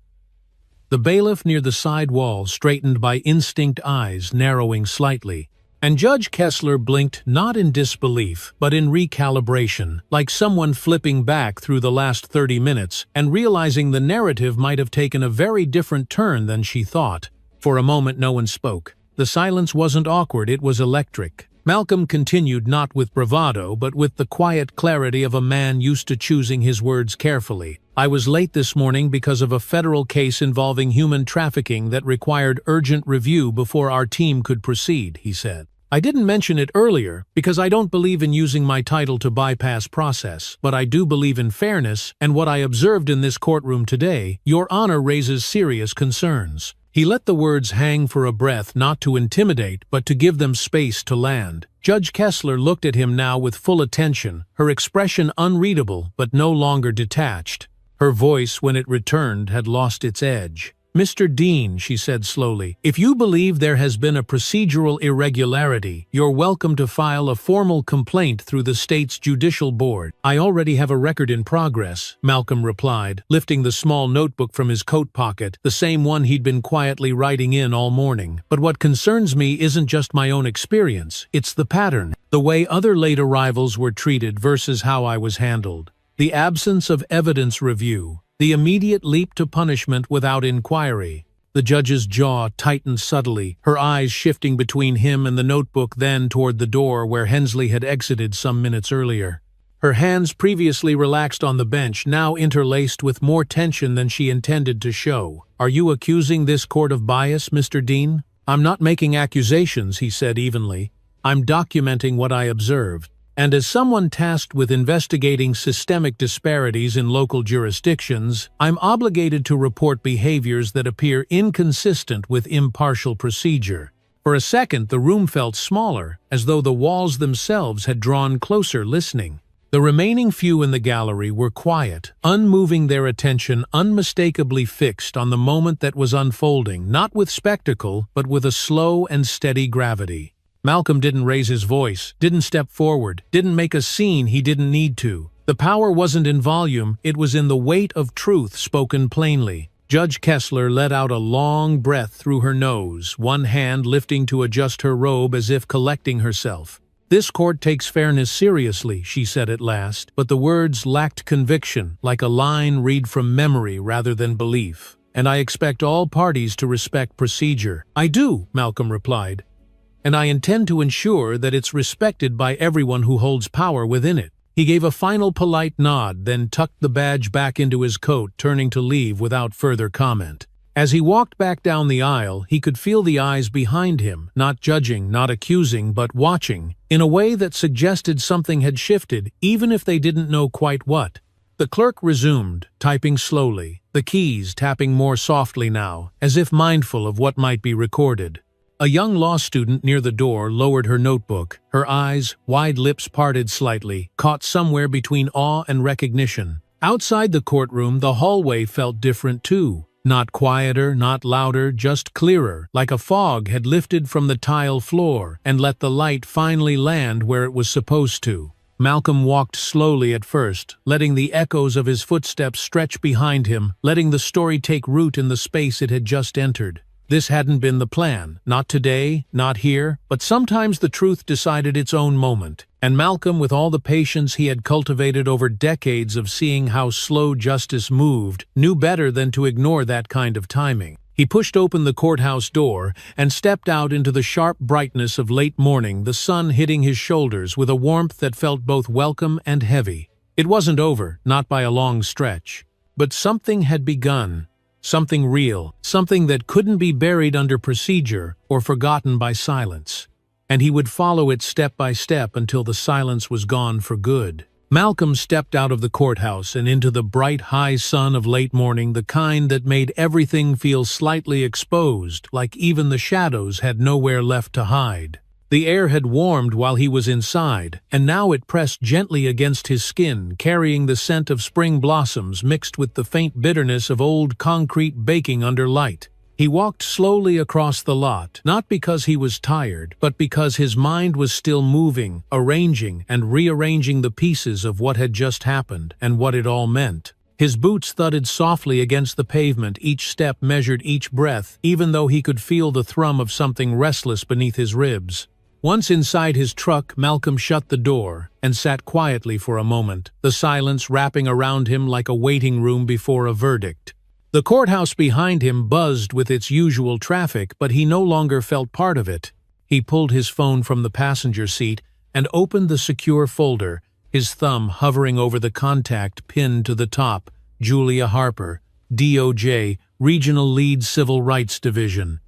The bailiff near the side wall straightened by instinct, eyes narrowing slightly. And Judge Kessler blinked, not in disbelief, but in recalibration, like someone flipping back through the last 30 minutes and realizing the narrative might have taken a very different turn than she thought. For a moment no one spoke. The silence wasn't awkward, it was electric. Malcolm continued, not with bravado, but with the quiet clarity of a man used to choosing his words carefully. "I was late this morning because of a federal case involving human trafficking that required urgent review before our team could proceed," he said. "I didn't mention it earlier because I don't believe in using my title to bypass process, but I do believe in fairness, and what I observed in this courtroom today, Your Honor, raises serious concerns." He let the words hang for a breath, not to intimidate, but to give them space to land. Judge Kessler looked at him now with full attention, her expression unreadable but no longer detached. Her voice, when it returned, had lost its edge. "Mr. Dean," she said slowly, "if you believe there has been a procedural irregularity, you're welcome to file a formal complaint through the state's judicial board." "I already have a record in progress," Malcolm replied, lifting the small notebook from his coat pocket, the same one he'd been quietly writing in all morning. "But what concerns me isn't just my own experience, it's the pattern, the way other late arrivals were treated versus how I was handled. The absence of evidence review. The immediate leap to punishment without inquiry." The judge's jaw tightened subtly, her eyes shifting between him and the notebook, then toward the door where Hensley had exited some minutes earlier. Her hands, previously relaxed on the bench, now interlaced with more tension than she intended to show. "Are you accusing this court of bias, Mr. Dean?" "I'm not making accusations," he said evenly. "I'm documenting what I observed. And as someone tasked with investigating systemic disparities in local jurisdictions, I'm obligated to report behaviors that appear inconsistent with impartial procedure." For a second, the room felt smaller, as though the walls themselves had drawn closer, listening. The remaining few in the gallery were quiet, unmoving, their attention unmistakably fixed on the moment that was unfolding, not with spectacle, but with a slow and steady gravity. Malcolm didn't raise his voice, didn't step forward, didn't make a scene he didn't need to. The power wasn't in volume, it was in the weight of truth spoken plainly. Judge Kessler let out a long breath through her nose, one hand lifting to adjust her robe as if collecting herself. "This court takes fairness seriously," she said at last, but the words lacked conviction, like a line read from memory rather than belief. "And I expect all parties to respect procedure." "I do," Malcolm replied. "And I intend to ensure that it's respected by everyone who holds power within it." He gave a final polite nod, then tucked the badge back into his coat, turning to leave without further comment. As he walked back down the aisle, he could feel the eyes behind him, not judging, not accusing, but watching, in a way that suggested something had shifted, even if they didn't know quite what. The clerk resumed, typing slowly, the keys tapping more softly now, as if mindful of what might be recorded. A young law student near the door lowered her notebook. Her eyes, wide lips parted slightly, caught somewhere between awe and recognition. Outside the courtroom, the hallway felt different too. Not quieter, not louder, just clearer, like a fog had lifted from the tile floor and let the light finally land where it was supposed to. Malcolm walked slowly at first, letting the echoes of his footsteps stretch behind him, letting the story take root in the space it had just entered. This hadn't been the plan, not today, not here, but sometimes the truth decided its own moment. And Malcolm, with all the patience he had cultivated over decades of seeing how slow justice moved, knew better than to ignore that kind of timing. He pushed open the courthouse door and stepped out into the sharp brightness of late morning, the sun hitting his shoulders with a warmth that felt both welcome and heavy. It wasn't over, not by a long stretch. But something had begun. Something real, something that couldn't be buried under procedure or forgotten by silence. And he would follow it step by step until the silence was gone for good. Malcolm stepped out of the courthouse and into the bright, high sun of late morning, the kind that made everything feel slightly exposed, like even the shadows had nowhere left to hide. The air had warmed while he was inside, and now it pressed gently against his skin, carrying the scent of spring blossoms mixed with the faint bitterness of old concrete baking under light. He walked slowly across the lot, not because he was tired, but because his mind was still moving, arranging and rearranging the pieces of what had just happened and what it all meant. His boots thudded softly against the pavement, each step measured each breath, even though he could feel the thrum of something restless beneath his ribs. Once inside his truck, Malcolm shut the door and sat quietly for a moment, the silence wrapping around him like a waiting room before a verdict. The courthouse behind him buzzed with its usual traffic, but he no longer felt part of it. He pulled his phone from the passenger seat and opened the secure folder, his thumb hovering over the contact pinned to the top. Julia Harper, DOJ, Regional Lead Civil Rights Division.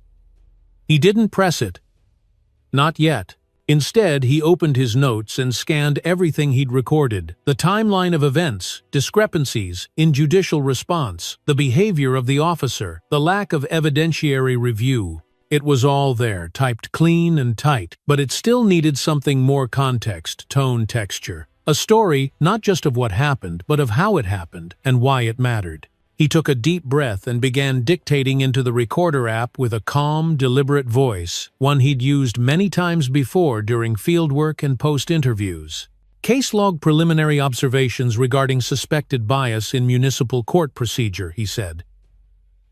He didn't press it. Not yet. Instead, he opened his notes and scanned everything he'd recorded. The timeline of events, discrepancies in judicial response, the behavior of the officer, the lack of evidentiary review. It was all there, typed clean and tight, but it still needed something more: context, tone, texture. A story, not just of what happened, but of how it happened and why it mattered. He took a deep breath and began dictating into the recorder app with a calm, deliberate voice, one he'd used many times before during fieldwork and post-interviews. Case log: preliminary observations regarding suspected bias in municipal court procedure, he said.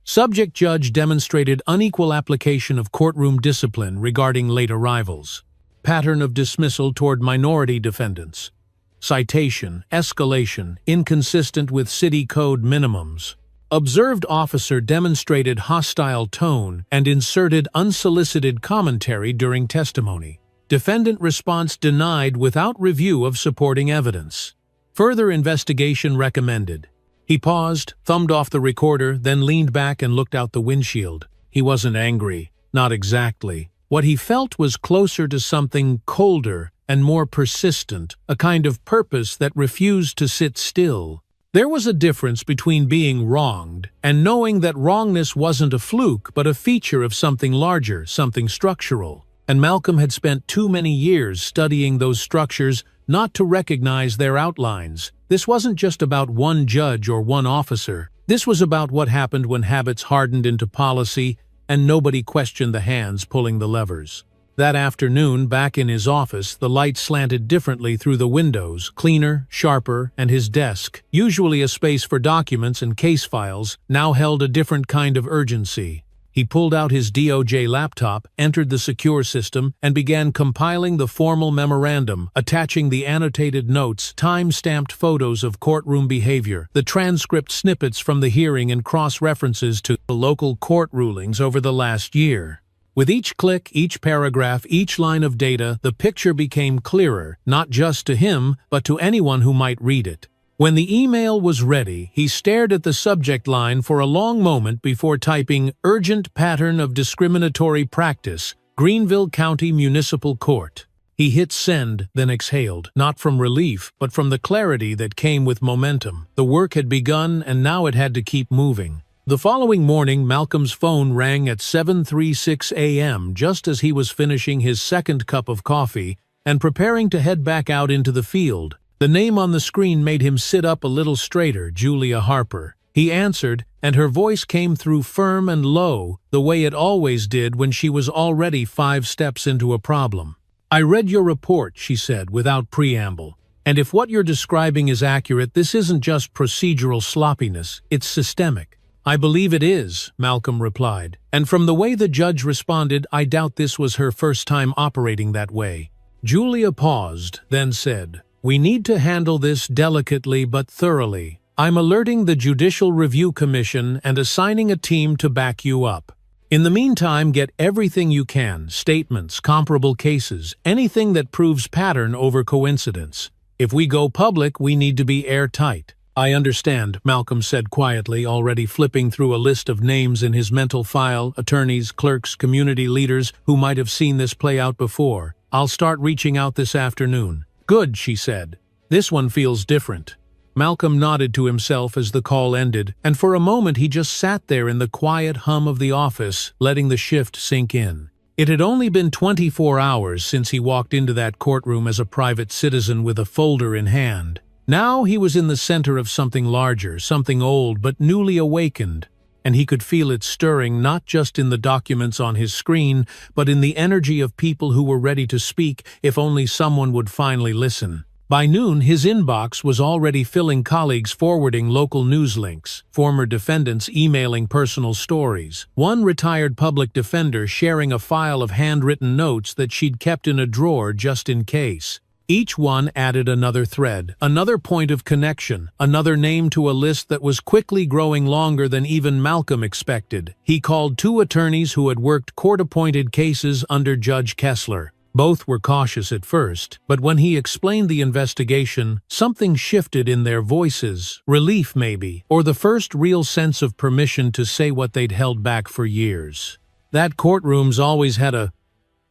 Subject: judge demonstrated unequal application of courtroom discipline regarding late arrivals. Pattern of dismissal toward minority defendants. Citation: escalation, inconsistent with city code minimums. Observed officer demonstrated hostile tone and inserted unsolicited commentary during testimony. Defendant response denied without review of supporting evidence. Further investigation recommended. He paused, thumbed off the recorder, then leaned back and looked out the windshield. He wasn't angry, not exactly. What he felt was closer to something colder and more persistent, a kind of purpose that refused to sit still. There was a difference between being wronged and knowing that wrongness wasn't a fluke but a feature of something larger, something structural. And Malcolm had spent too many years studying those structures not to recognize their outlines. This wasn't just about one judge or one officer. This was about what happened when habits hardened into policy and nobody questioned the hands pulling the levers. That afternoon, back in his office, the light slanted differently through the windows, cleaner, sharper, and his desk, usually a space for documents and case files, now held a different kind of urgency. He pulled out his DOJ laptop, entered the secure system, and began compiling the formal memorandum, attaching the annotated notes, time-stamped photos of courtroom behavior, the transcript snippets from the hearing, and cross-references to the local court rulings over the last year. With each click, each paragraph, each line of data, the picture became clearer, not just to him, but to anyone who might read it. When the email was ready, he stared at the subject line for a long moment before typing "Urgent Pattern of Discriminatory Practice, Greenville County Municipal Court." He hit send, then exhaled, not from relief, but from the clarity that came with momentum. The work had begun, and now it had to keep moving. The following morning, Malcolm's phone rang at 7:36 a.m. just as he was finishing his second cup of coffee and preparing to head back out into the field. The name on the screen made him sit up a little straighter, Julia Harper. He answered, and her voice came through firm and low, the way it always did when she was already 5 steps into a problem. "I read your report," she said, without preamble. "And if what you're describing is accurate, this isn't just procedural sloppiness, it's systemic." "I believe it is," Malcolm replied. And from the way the judge responded, I doubt this was her first time operating that way. Julia paused, then said, "We need to handle this delicately but thoroughly. I'm alerting the Judicial Review Commission and assigning a team to back you up. In the meantime, get everything you can, statements, comparable cases, anything that proves pattern over coincidence. If we go public, we need to be airtight." "I understand," Malcolm said quietly, already flipping through a list of names in his mental file, attorneys, clerks, community leaders who might have seen this play out before. "I'll start reaching out this afternoon." "Good," she said. "This one feels different." Malcolm nodded to himself as the call ended, and for a moment he just sat there in the quiet hum of the office, letting the shift sink in. It had only been 24 hours since he walked into that courtroom as a private citizen with a folder in hand. Now he was in the center of something larger, something old but newly awakened, and he could feel it stirring not just in the documents on his screen, but in the energy of people who were ready to speak if only someone would finally listen. By noon, his inbox was already filling, colleagues forwarding local news links, former defendants emailing personal stories, one retired public defender sharing a file of handwritten notes that she'd kept in a drawer just in case. Each one added another thread, another point of connection, another name to a list that was quickly growing longer than even Malcolm expected. He called 2 attorneys who had worked court-appointed cases under Judge Kessler. Both were cautious at first, but when he explained the investigation, something shifted in their voices, relief maybe, or the first real sense of permission to say what they'd held back for years. "That courtroom's always had a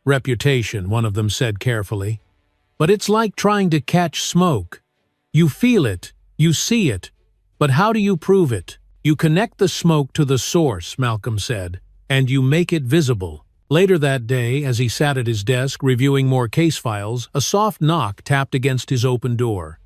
reputation," one of them said carefully. "But it's like trying to catch smoke. You feel it, you see it, but how do you prove it? You connect the smoke to the source," Malcolm said, "and you make it visible." Later that day, as he sat at his desk reviewing more case files, a soft knock tapped against his open door.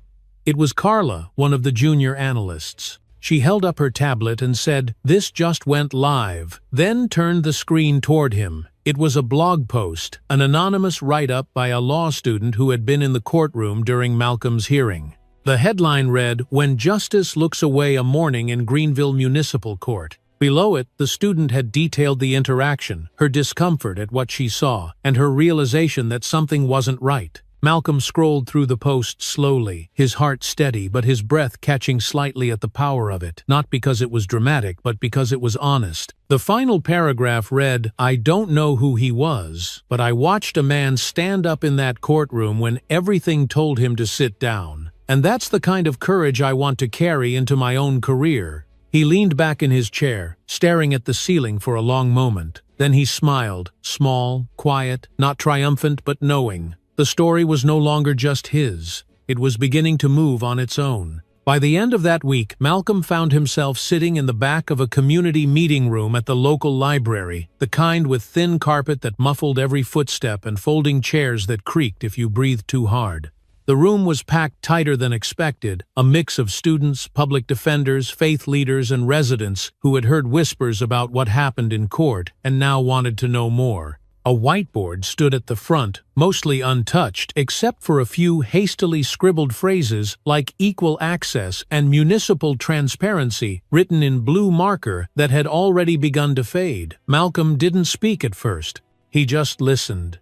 It was Carla, one of the junior analysts. She held up her tablet and said, "This just went live," then turned the screen toward him. It was a blog post, an anonymous write-up by a law student who had been in the courtroom during Malcolm's hearing. The headline read, "When Justice Looks Away a Morning in Greenville Municipal Court." Below it, the student had detailed the interaction, her discomfort at what she saw, and her realization that something wasn't right. Malcolm scrolled through the post slowly, his heart steady but his breath catching slightly at the power of it, not because it was dramatic but because it was honest. The final paragraph read, "I don't know who he was, but I watched a man stand up in that courtroom when everything told him to sit down. And that's the kind of courage I want to carry into my own career." He leaned back in his chair, staring at the ceiling for a long moment. Then he smiled, small, quiet, not triumphant but knowing. The story was no longer just his. It was beginning to move on its own. By the end of that week, Malcolm found himself sitting in the back of a community meeting room at the local library, the kind with thin carpet that muffled every footstep and folding chairs that creaked if you breathed too hard. The room was packed tighter than expected, a mix of students, public defenders, faith leaders, and residents who had heard whispers about what happened in court and now wanted to know more. A whiteboard stood at the front, mostly untouched, except for a few hastily scribbled phrases like equal access and municipal transparency written in blue marker that had already begun to fade. Malcolm didn't speak at first. He just listened.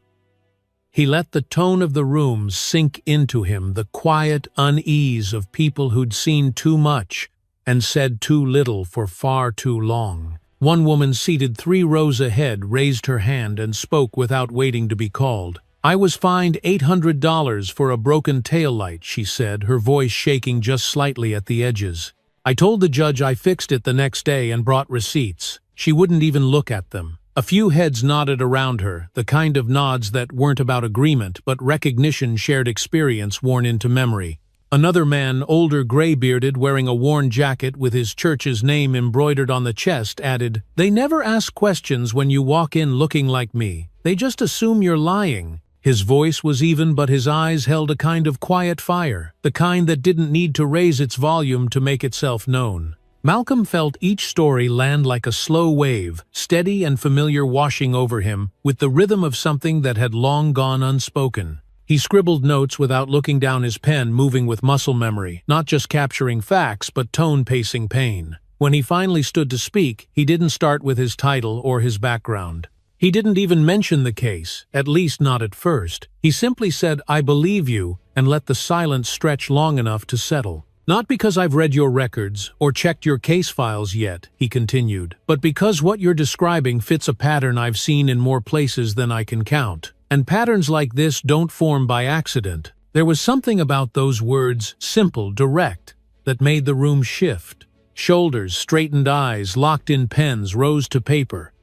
He let the tone of the room sink into him, the quiet unease of people who'd seen too much and said too little for far too long. One woman seated 3 rows ahead raised her hand and spoke without waiting to be called. "I was fined $800 for a broken taillight," she said, her voice shaking just slightly at the edges. "I told the judge I fixed it the next day and brought receipts. She wouldn't even look at them." A few heads nodded around her, the kind of nods that weren't about agreement but recognition, shared experience worn into memory. Another man, older, gray-bearded, wearing a worn jacket with his church's name embroidered on the chest, added, "They never ask questions when you walk in looking like me. They just assume you're lying." His voice was even, but his eyes held a kind of quiet fire, the kind that didn't need to raise its volume to make itself known. Malcolm felt each story land like a slow wave, steady and familiar, washing over him, with the rhythm of something that had long gone unspoken. He scribbled notes without looking down, his pen moving with muscle memory, not just capturing facts but tone-pacing pain. When he finally stood to speak, he didn't start with his title or his background. He didn't even mention the case, at least not at first. He simply said, "I believe you," and let the silence stretch long enough to settle. "Not because I've read your records or checked your case files yet," he continued, "but because what you're describing fits a pattern I've seen in more places than I can count. And patterns like this don't form by accident." There was something about those words, simple, direct, that made the room shift. Shoulders straightened, eyes locked in, pens rose to paper.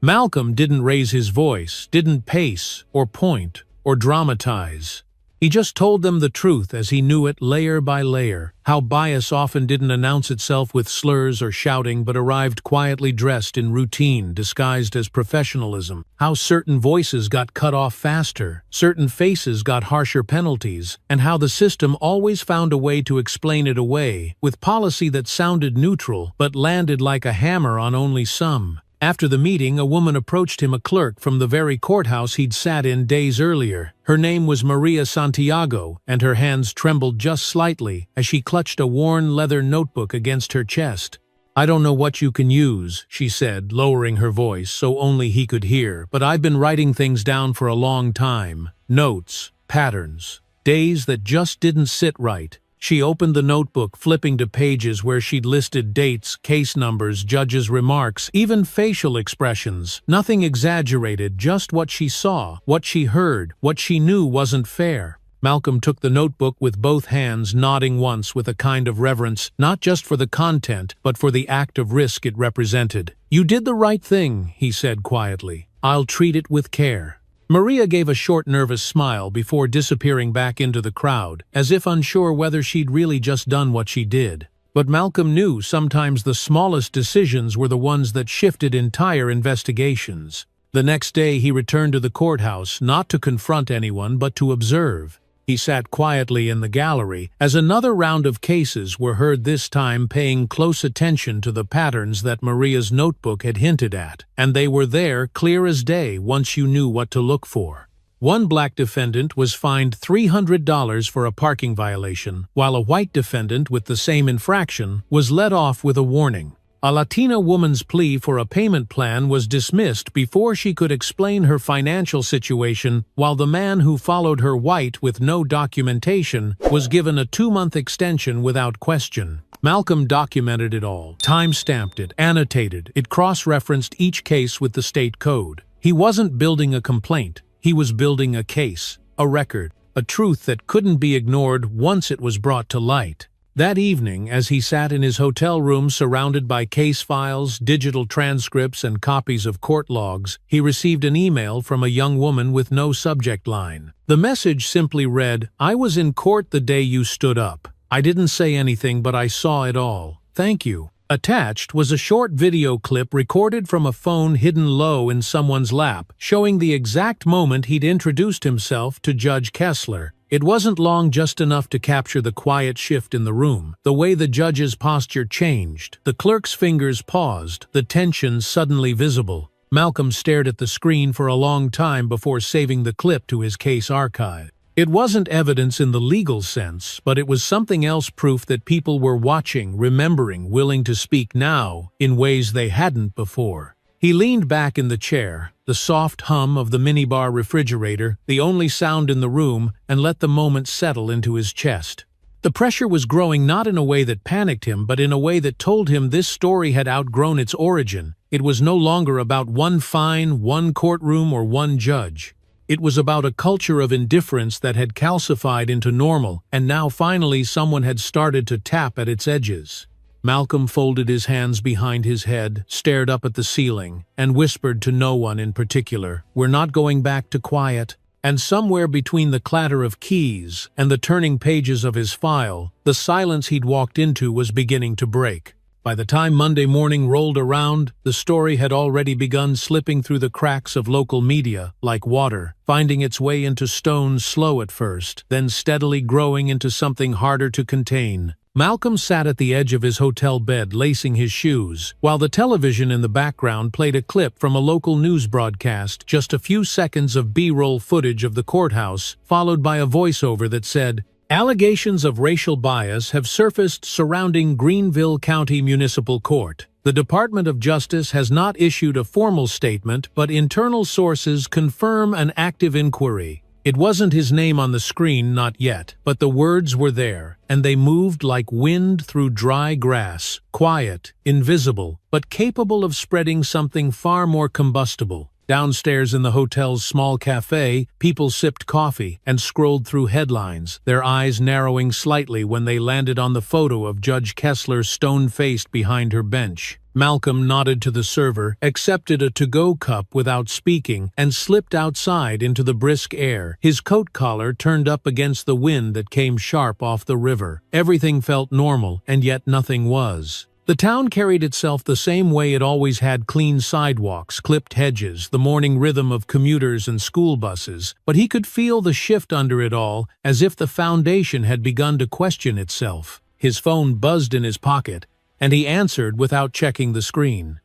Malcolm didn't raise his voice, didn't pace or point or dramatize. He just told them the truth as he knew it, layer by layer. How bias often didn't announce itself with slurs or shouting but arrived quietly dressed in routine disguised as professionalism. How certain voices got cut off faster, certain faces got harsher penalties, and how the system always found a way to explain it away, with policy that sounded neutral but landed like a hammer on only some. After the meeting, a woman approached him, a clerk from the very courthouse he'd sat in days earlier. Her name was Maria Santiago, and her hands trembled just slightly as she clutched a worn leather notebook against her chest. "I don't know what you can use," she said, lowering her voice so only he could hear, "but I've been writing things down for a long time. Notes, patterns, days that just didn't sit right." She opened the notebook, flipping to pages where she'd listed dates, case numbers, judges' remarks, even facial expressions. Nothing exaggerated, just what she saw, what she heard, what she knew wasn't fair. Malcolm took the notebook with both hands, nodding once with a kind of reverence, not just for the content, but for the act of risk it represented. "You did the right thing," he said quietly. "I'll treat it with care." Maria gave a short, nervous smile before disappearing back into the crowd, as if unsure whether she'd really just done what she did. But Malcolm knew sometimes the smallest decisions were the ones that shifted entire investigations. The next day he returned to the courthouse, not to confront anyone but to observe. He sat quietly in the gallery as another round of cases were heard, this time paying close attention to the patterns that Maria's notebook had hinted at, and they were there, clear as day, once you knew what to look for. One black defendant was fined $300 for a parking violation, while a white defendant with the same infraction was let off with a warning. A Latina woman's plea for a payment plan was dismissed before she could explain her financial situation, while the man who followed her, white with no documentation, was given a 2-month extension without question. Malcolm documented it all, time-stamped it, annotated it, cross-referenced each case with the state code. He wasn't building a complaint, he was building a case, a record, a truth that couldn't be ignored once it was brought to light. That evening, as he sat in his hotel room surrounded by case files, digital transcripts, and copies of court logs, he received an email from a young woman with no subject line. The message simply read, "I was in court the day you stood up. I didn't say anything, but I saw it all. Thank you." Attached was a short video clip recorded from a phone hidden low in someone's lap, showing the exact moment he'd introduced himself to Judge Kessler. It wasn't long, just enough to capture the quiet shift in the room, the way the judge's posture changed. The clerk's fingers paused, the tension suddenly visible. Malcolm stared at the screen for a long time before saving the clip to his case archive. It wasn't evidence in the legal sense, but it was something else, proof that people were watching, remembering, willing to speak now in ways they hadn't before. He leaned back in the chair, the soft hum of the minibar refrigerator the only sound in the room, and let the moment settle into his chest. The pressure was growing, not in a way that panicked him, but in a way that told him this story had outgrown its origin. It was no longer about one fine, one courtroom, or one judge. It was about a culture of indifference that had calcified into normal, and now finally someone had started to tap at its edges. Malcolm folded his hands behind his head, stared up at the ceiling, and whispered to no one in particular, "We're not going back to quiet. And somewhere between the clatter of keys and the turning pages of his file, the silence he'd walked into was beginning to break. By the time Monday morning rolled around, the story had already begun slipping through the cracks of local media like water, finding its way into stones slow at first, then steadily growing into something harder to contain. Malcolm sat at the edge of his hotel bed lacing his shoes, while the television in the background played a clip from a local news broadcast, just a few seconds of B-roll footage of the courthouse, followed by a voiceover that said, "Allegations of racial bias have surfaced surrounding Greenville County Municipal Court. The Department of Justice has not issued a formal statement, but internal sources confirm an active inquiry." It wasn't his name on the screen, not yet, but the words were there, and they moved like wind through dry grass, quiet, invisible, but capable of spreading something far more combustible. Downstairs in the hotel's small cafe, people sipped coffee and scrolled through headlines, their eyes narrowing slightly when they landed on the photo of Judge Kessler stone-faced behind her bench. Malcolm nodded to the server, accepted a to-go cup without speaking, and slipped outside into the brisk air, his coat collar turned up against the wind that came sharp off the river. Everything felt normal, and yet nothing was. The town carried itself the same way it always had: clean sidewalks, clipped hedges, the morning rhythm of commuters and school buses, but he could feel the shift under it all, as if the foundation had begun to question itself. His phone buzzed in his pocket, and he answered without checking the screen.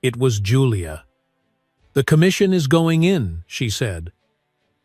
It was Julia. "The commission is going in," she said.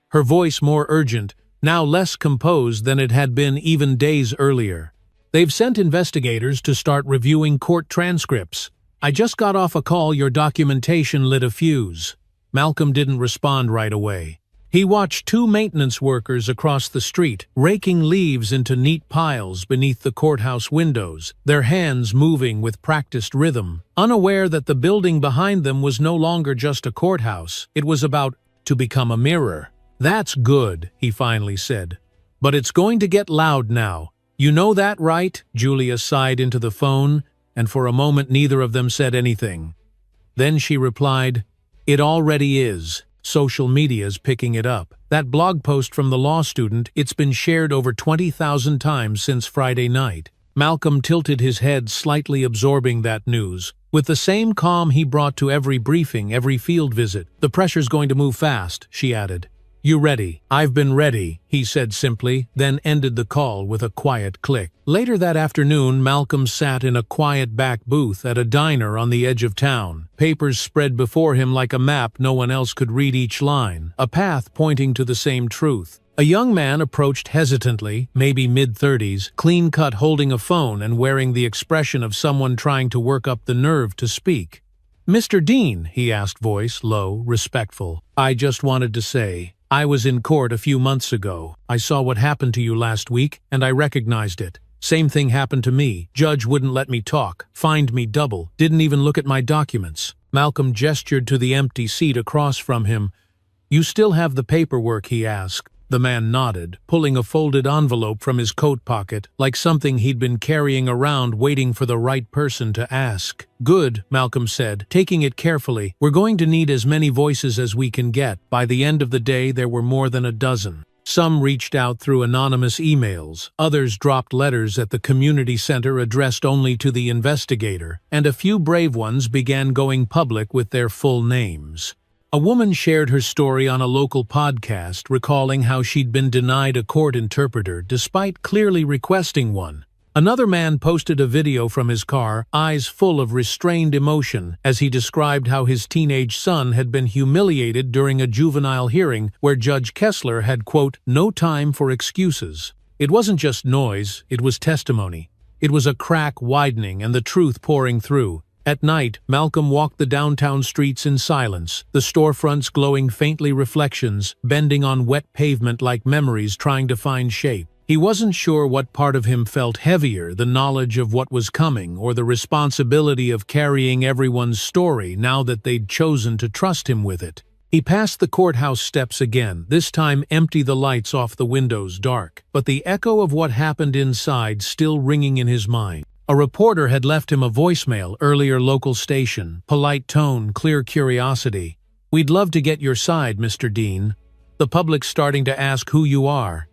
Her voice more urgent, now less composed than it had been even days earlier. "They've sent investigators to start reviewing court transcripts. I just got off a call. Your documentation lit a fuse." Malcolm didn't respond right away. He watched two maintenance workers across the street, raking leaves into neat piles beneath the courthouse windows, their hands moving with practiced rhythm, unaware that the building behind them was no longer just a courthouse. It was about to become a mirror. "That's good," he finally said. "But it's going to get loud now. You know that, right?" Julia sighed into the phone, and for a moment neither of them said anything. Then she replied, "It already is. Social media's picking it up. That blog post from the law student, it's been shared over 20,000 times since Friday night." Malcolm tilted his head, slightly absorbing that news. With the same calm he brought to every briefing, every field visit. "The pressure's going to move fast," she added. "You ready?" "I've been ready," he said simply, then ended the call with a quiet click. Later that afternoon, Malcolm sat in a quiet back booth at a diner on the edge of town. Papers spread before him like a map. No one else could read each line, a path pointing to the same truth. A young man approached hesitantly, maybe mid-30s, clean-cut, holding a phone and wearing the expression of someone trying to work up the nerve to speak. "Mr. Dean," he asked, voice low, respectful, "I just wanted to say, I was in court a few months ago. I saw what happened to you last week, and I recognized it. Same thing happened to me. Judge wouldn't let me talk, fined me double, didn't even look at my documents." Malcolm gestured to the empty seat across from him. "You still have the paperwork?" he asked. The man nodded, pulling a folded envelope from his coat pocket, like something he'd been carrying around waiting for the right person to ask. "Good," Malcolm said, taking it carefully. "We're going to need as many voices as we can get." By the end of the day, there were more than a dozen. Some reached out through anonymous emails, others dropped letters at the community center addressed only to the investigator, and a few brave ones began going public with their full names. A woman shared her story on a local podcast, recalling how she'd been denied a court interpreter despite clearly requesting one. Another man posted a video from his car, eyes full of restrained emotion, as he described how his teenage son had been humiliated during a juvenile hearing where Judge Kessler had, quote, "no time for excuses." It wasn't just noise, it was testimony. It was a crack widening and the truth pouring through. At night, Malcolm walked the downtown streets in silence, the storefronts glowing faintly reflections, bending on wet pavement like memories trying to find shape. He wasn't sure what part of him felt heavier, the knowledge of what was coming, or the responsibility of carrying everyone's story now that they'd chosen to trust him with it. He passed the courthouse steps again, this time empty, the lights off the windows dark, but the echo of what happened inside still ringing in his mind. A reporter had left him a voicemail, earlier local station, polite tone, clear curiosity. "We'd love to get your side, Mr. Dean." the public's starting to ask who you are.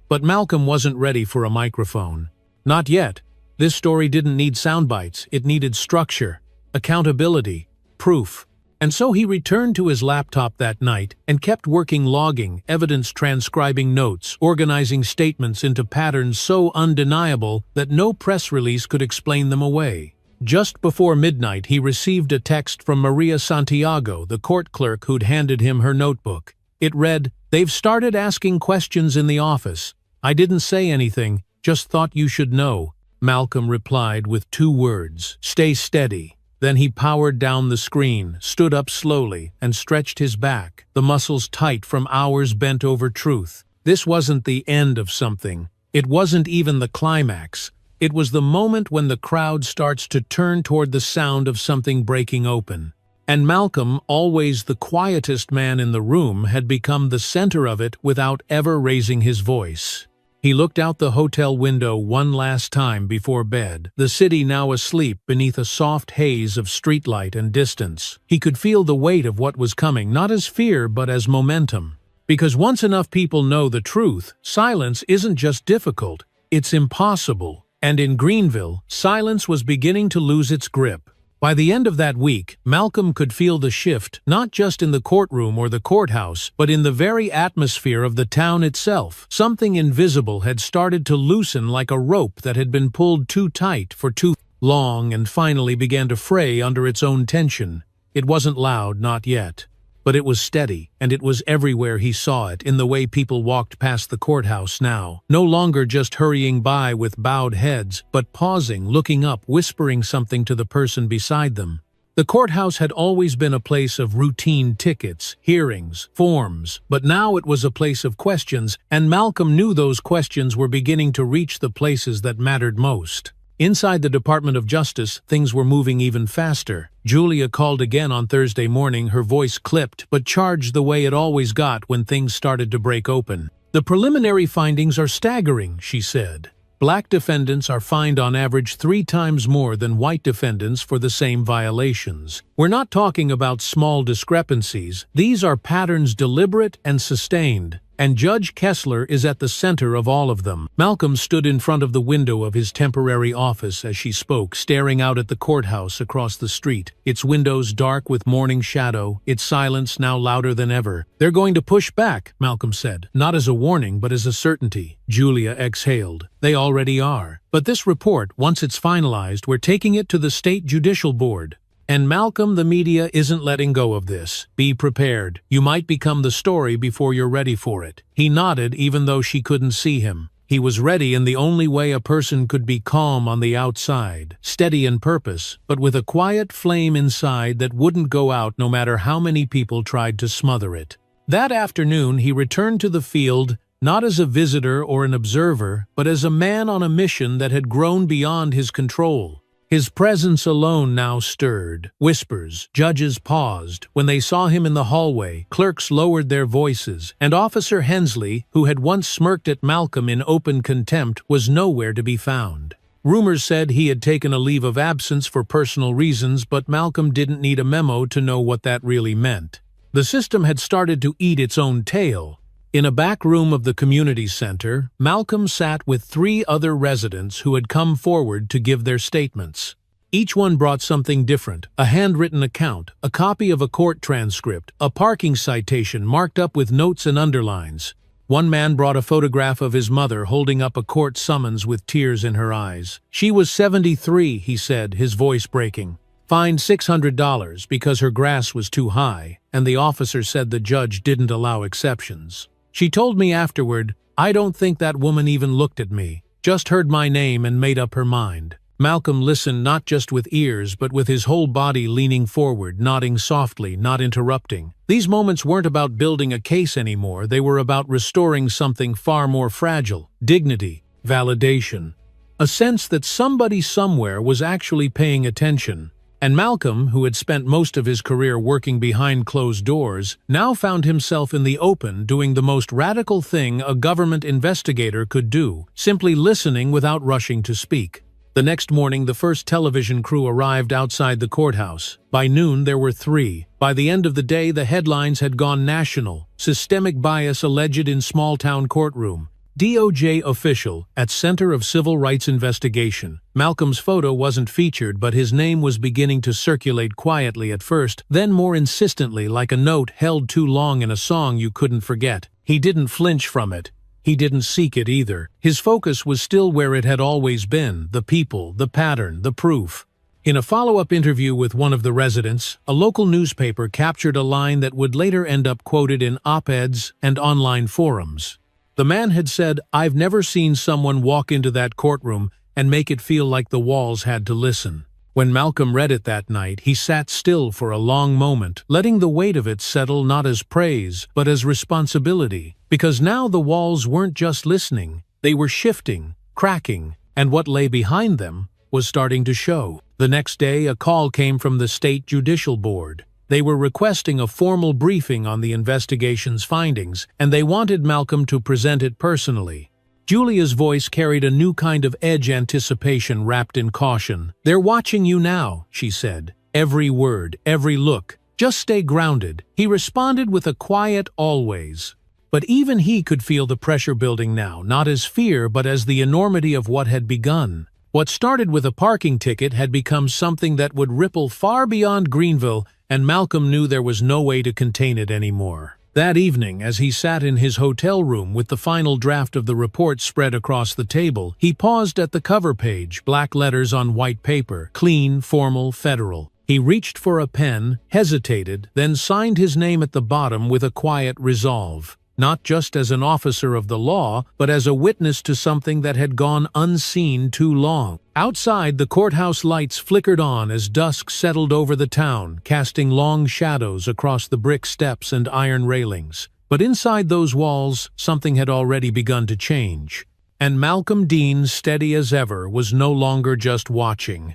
But Malcolm wasn't ready for a microphone. Not yet. This story didn't need sound bites, it needed structure, accountability, proof. And so he returned to his laptop that night and kept working, logging, evidence, transcribing notes, organizing statements into patterns so undeniable that no press release could explain them away. Just before midnight, he received a text from Maria Santiago, the court clerk who'd handed him her notebook. It read, "They've started asking questions in the office. I didn't say anything, just thought you should know." Malcolm replied with 2 words, "Stay steady." Then he powered down the screen, stood up slowly, and stretched his back, the muscles tight from hours bent over truth. This wasn't the end of something. It wasn't even the climax. It was the moment when the crowd starts to turn toward the sound of something breaking open. And Malcolm, always the quietest man in the room, had become the center of it without ever raising his voice. He looked out the hotel window one last time before bed, the city now asleep beneath a soft haze of streetlight and distance. He could feel the weight of what was coming, not as fear but as momentum. Because once enough people know the truth, silence isn't just difficult, it's impossible. And in Greenville, silence was beginning to lose its grip. By the end of that week, Malcolm could feel the shift, not just in the courtroom or the courthouse, but in the very atmosphere of the town itself. Something invisible had started to loosen like a rope that had been pulled too tight for too long and finally began to fray under its own tension. It wasn't loud, not yet. But it was steady, and it was everywhere. He saw it in the way people walked past the courthouse now, no longer just hurrying by with bowed heads, but pausing, looking up, whispering something to the person beside them. The courthouse had always been a place of routine tickets, hearings, forms, but now it was a place of questions, and Malcolm knew those questions were beginning to reach the places that mattered most. Inside the Department of Justice, things were moving even faster. Julia called again on Thursday morning, her voice clipped but charged the way it always got when things started to break open. "The preliminary findings are staggering," she said. "Black defendants are fined on average 3 times more than white defendants for the same violations. We're not talking about small discrepancies. These are patterns deliberate and sustained. And Judge Kessler is at the center of all of them." Malcolm stood in front of the window of his temporary office as she spoke, staring out at the courthouse across the street, its windows dark with morning shadow, its silence now louder than ever. "They're going to push back," Malcolm said, not as a warning but as a certainty. Julia exhaled. "They already are. But this report, once it's finalized, we're taking it to the State Judicial Board. And Malcolm, the media isn't letting go of this. Be prepared. You might become the story before you're ready for it." He nodded even though she couldn't see him. He was ready in the only way a person could be: calm on the outside, steady in purpose, but with a quiet flame inside that wouldn't go out no matter how many people tried to smother it. That afternoon he returned to the field, not as a visitor or an observer, but as a man on a mission that had grown beyond his control. His presence alone now stirred. Whispers, judges paused. When they saw him in the hallway, clerks lowered their voices, and Officer Hensley, who had once smirked at Malcolm in open contempt, was nowhere to be found. Rumors said he had taken a leave of absence for personal reasons, but Malcolm didn't need a memo to know what that really meant. The system had started to eat its own tail. In a back room of the community center, Malcolm sat with 3 other residents who had come forward to give their statements. Each one brought something different: a handwritten account, a copy of a court transcript, a parking citation marked up with notes and underlines. One man brought a photograph of his mother holding up a court summons with tears in her eyes. "She was 73, he said, his voice breaking. "Fined $600 because her grass was too high, and the officer said the judge didn't allow exceptions. She told me afterward, I don't think that woman even looked at me, just heard my name and made up her mind." Malcolm listened not just with ears but with his whole body leaning forward, nodding softly, not interrupting. These moments weren't about building a case anymore, they were about restoring something far more fragile: dignity, validation. A sense that somebody somewhere was actually paying attention. And Malcolm, who had spent most of his career working behind closed doors, now found himself in the open doing the most radical thing a government investigator could do: simply listening without rushing to speak. The next morning, the first television crew arrived outside the courthouse. By noon, there were 3. By the end of the day, the headlines had gone national. Systemic bias alleged in small-town courtroom. DOJ official at Center of Civil Rights Investigation. Malcolm's photo wasn't featured, but his name was beginning to circulate quietly at first, then more insistently, like a note held too long in a song you couldn't forget. He didn't flinch from it. He didn't seek it either. His focus was still where it had always been: the people, the pattern, the proof. In a follow-up interview with one of the residents, a local newspaper captured a line that would later end up quoted in op-eds and online forums. The man had said, "I've never seen someone walk into that courtroom and make it feel like the walls had to listen." When Malcolm read it that night, he sat still for a long moment, letting the weight of it settle not as praise, but as responsibility. Because now the walls weren't just listening, they were shifting, cracking, and what lay behind them was starting to show. The next day, a call came from the State Judicial Board. They were requesting a formal briefing on the investigation's findings, and they wanted Malcolm to present it personally. Julia's voice carried a new kind of edge, anticipation wrapped in caution. "They're watching you now," she said. "Every word, every look. Just stay grounded." He responded with a quiet "always." But even he could feel the pressure building now, not as fear, but as the enormity of what had begun. What started with a parking ticket had become something that would ripple far beyond Greenville, and Malcolm knew there was no way to contain it anymore. That evening, as he sat in his hotel room with the final draft of the report spread across the table, he paused at the cover page, black letters on white paper, clean, formal, federal. He reached for a pen, hesitated, then signed his name at the bottom with a quiet resolve. Not just as an officer of the law, but as a witness to something that had gone unseen too long. Outside, the courthouse lights flickered on as dusk settled over the town, casting long shadows across the brick steps and iron railings. But inside those walls, something had already begun to change. And Malcolm Dean, steady as ever, was no longer just watching.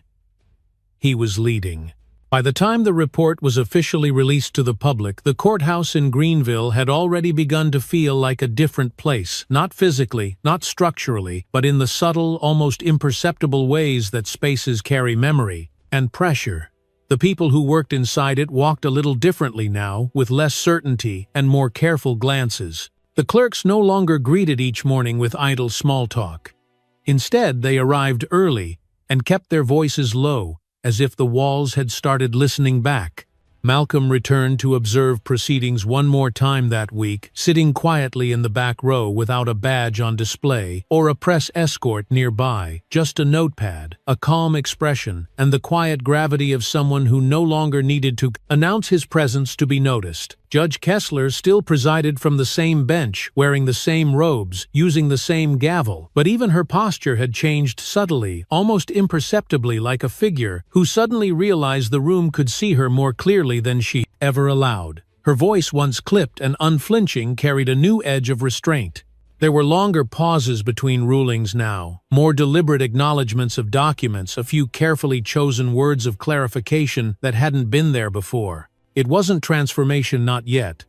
He was leading. By the time the report was officially released to the public, the courthouse in Greenville had already begun to feel like a different place, not physically, not structurally, but in the subtle, almost imperceptible ways that spaces carry memory and pressure. The people who worked inside it walked a little differently now, with less certainty and more careful glances. The clerks no longer greeted each morning with idle small talk. Instead, they arrived early and kept their voices low, as if the walls had started listening back. Malcolm returned to observe proceedings one more time that week, sitting quietly in the back row without a badge on display or a press escort nearby, just a notepad, a calm expression, and the quiet gravity of someone who no longer needed to announce his presence to be noticed. Judge Kessler still presided from the same bench, wearing the same robes, using the same gavel, but even her posture had changed subtly, almost imperceptibly, like a figure who suddenly realized the room could see her more clearly than she ever allowed. Her voice, once clipped and unflinching, carried a new edge of restraint. There were longer pauses between rulings now, more deliberate acknowledgments of documents, a few carefully chosen words of clarification that hadn't been there before. It wasn't transformation, not yet,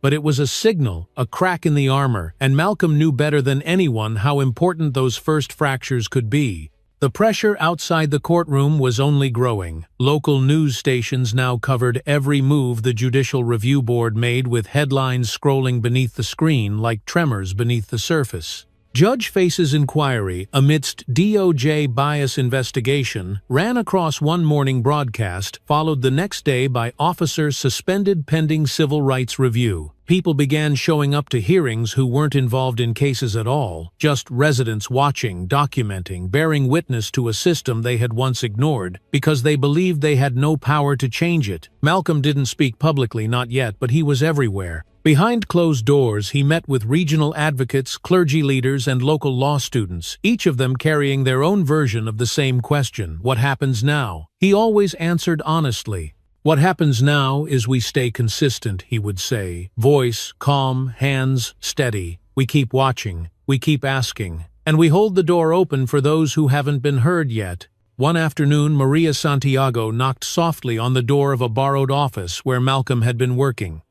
but it was a signal, a crack in the armor, and Malcolm knew better than anyone how important those first fractures could be. The pressure outside the courtroom was only growing. Local news stations now covered every move the Judicial Review Board made, with headlines scrolling beneath the screen like tremors beneath the surface. Judge Face's inquiry, amidst DOJ bias investigation, ran across one morning broadcast, followed the next day by officers suspended pending civil rights review. People began showing up to hearings who weren't involved in cases at all, just residents watching, documenting, bearing witness to a system they had once ignored, because they believed they had no power to change it. Malcolm didn't speak publicly, not yet, but he was everywhere. Behind closed doors, he met with regional advocates, clergy leaders, and local law students, each of them carrying their own version of the same question: what happens now? He always answered honestly. What happens now is we stay consistent, he would say. Voice, calm, hands, steady. We keep watching, we keep asking, and we hold the door open for those who haven't been heard yet. One afternoon, Maria Santiago knocked softly on the door of a borrowed office where Malcolm had been working.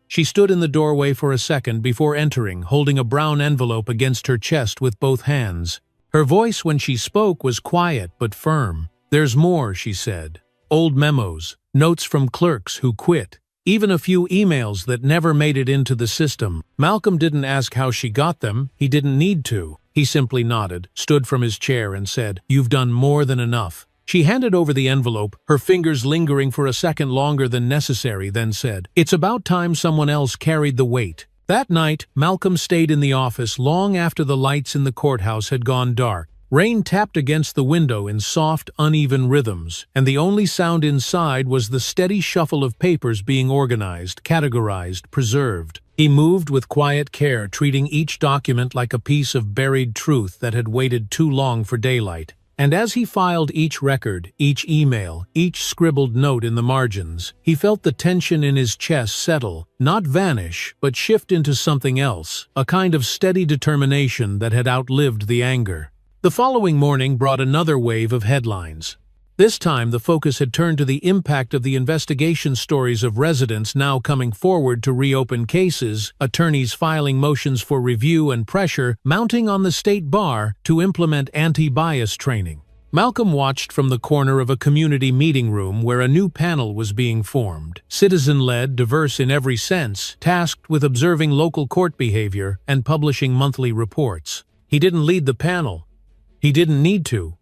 She stood in the doorway for a second before entering, holding a brown envelope against her chest with both hands. Her voice when she spoke was quiet but firm. "There's more," she said. "Old memos, notes from clerks who quit, even a few emails that never made it into the system." Malcolm didn't ask how she got them. He didn't need to. He simply nodded, stood from his chair and said, "You've done more than enough." She handed over the envelope, her fingers lingering for a second longer than necessary, then said, "It's about time someone else carried the weight." That night, Malcolm stayed in the office long after the lights in the courthouse had gone dark. Rain tapped against the window in soft, uneven rhythms, and the only sound inside was the steady shuffle of papers being organized, categorized, preserved. He moved with quiet care, treating each document like a piece of buried truth that had waited too long for daylight. And as he filed each record, each email, each scribbled note in the margins, he felt the tension in his chest settle, not vanish, but shift into something else, a kind of steady determination that had outlived the anger. The following morning brought another wave of headlines. This time the focus had turned to the impact of the investigation stories of residents now coming forward to reopen cases, attorneys filing motions for review, and pressure mounting on the state bar to implement anti-bias training. Malcolm watched from the corner of a community meeting room where a new panel was being formed, citizen-led, diverse in every sense, tasked with observing local court behavior and publishing monthly reports. He didn't lead the panel. He didn't need to.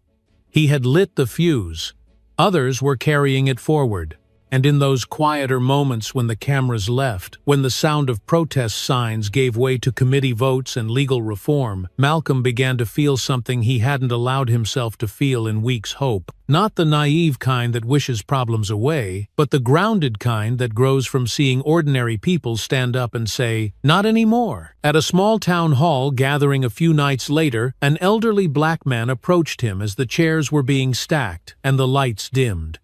He had lit the fuse. Others were carrying it forward. And in those quieter moments when the cameras left, when the sound of protest signs gave way to committee votes and legal reform, Malcolm began to feel something he hadn't allowed himself to feel in weeks. Hope. Not the naive kind that wishes problems away, but the grounded kind that grows from seeing ordinary people stand up and say, "Not anymore." At a small town hall gathering a few nights later, an elderly black man approached him as the chairs were being stacked and the lights dimmed.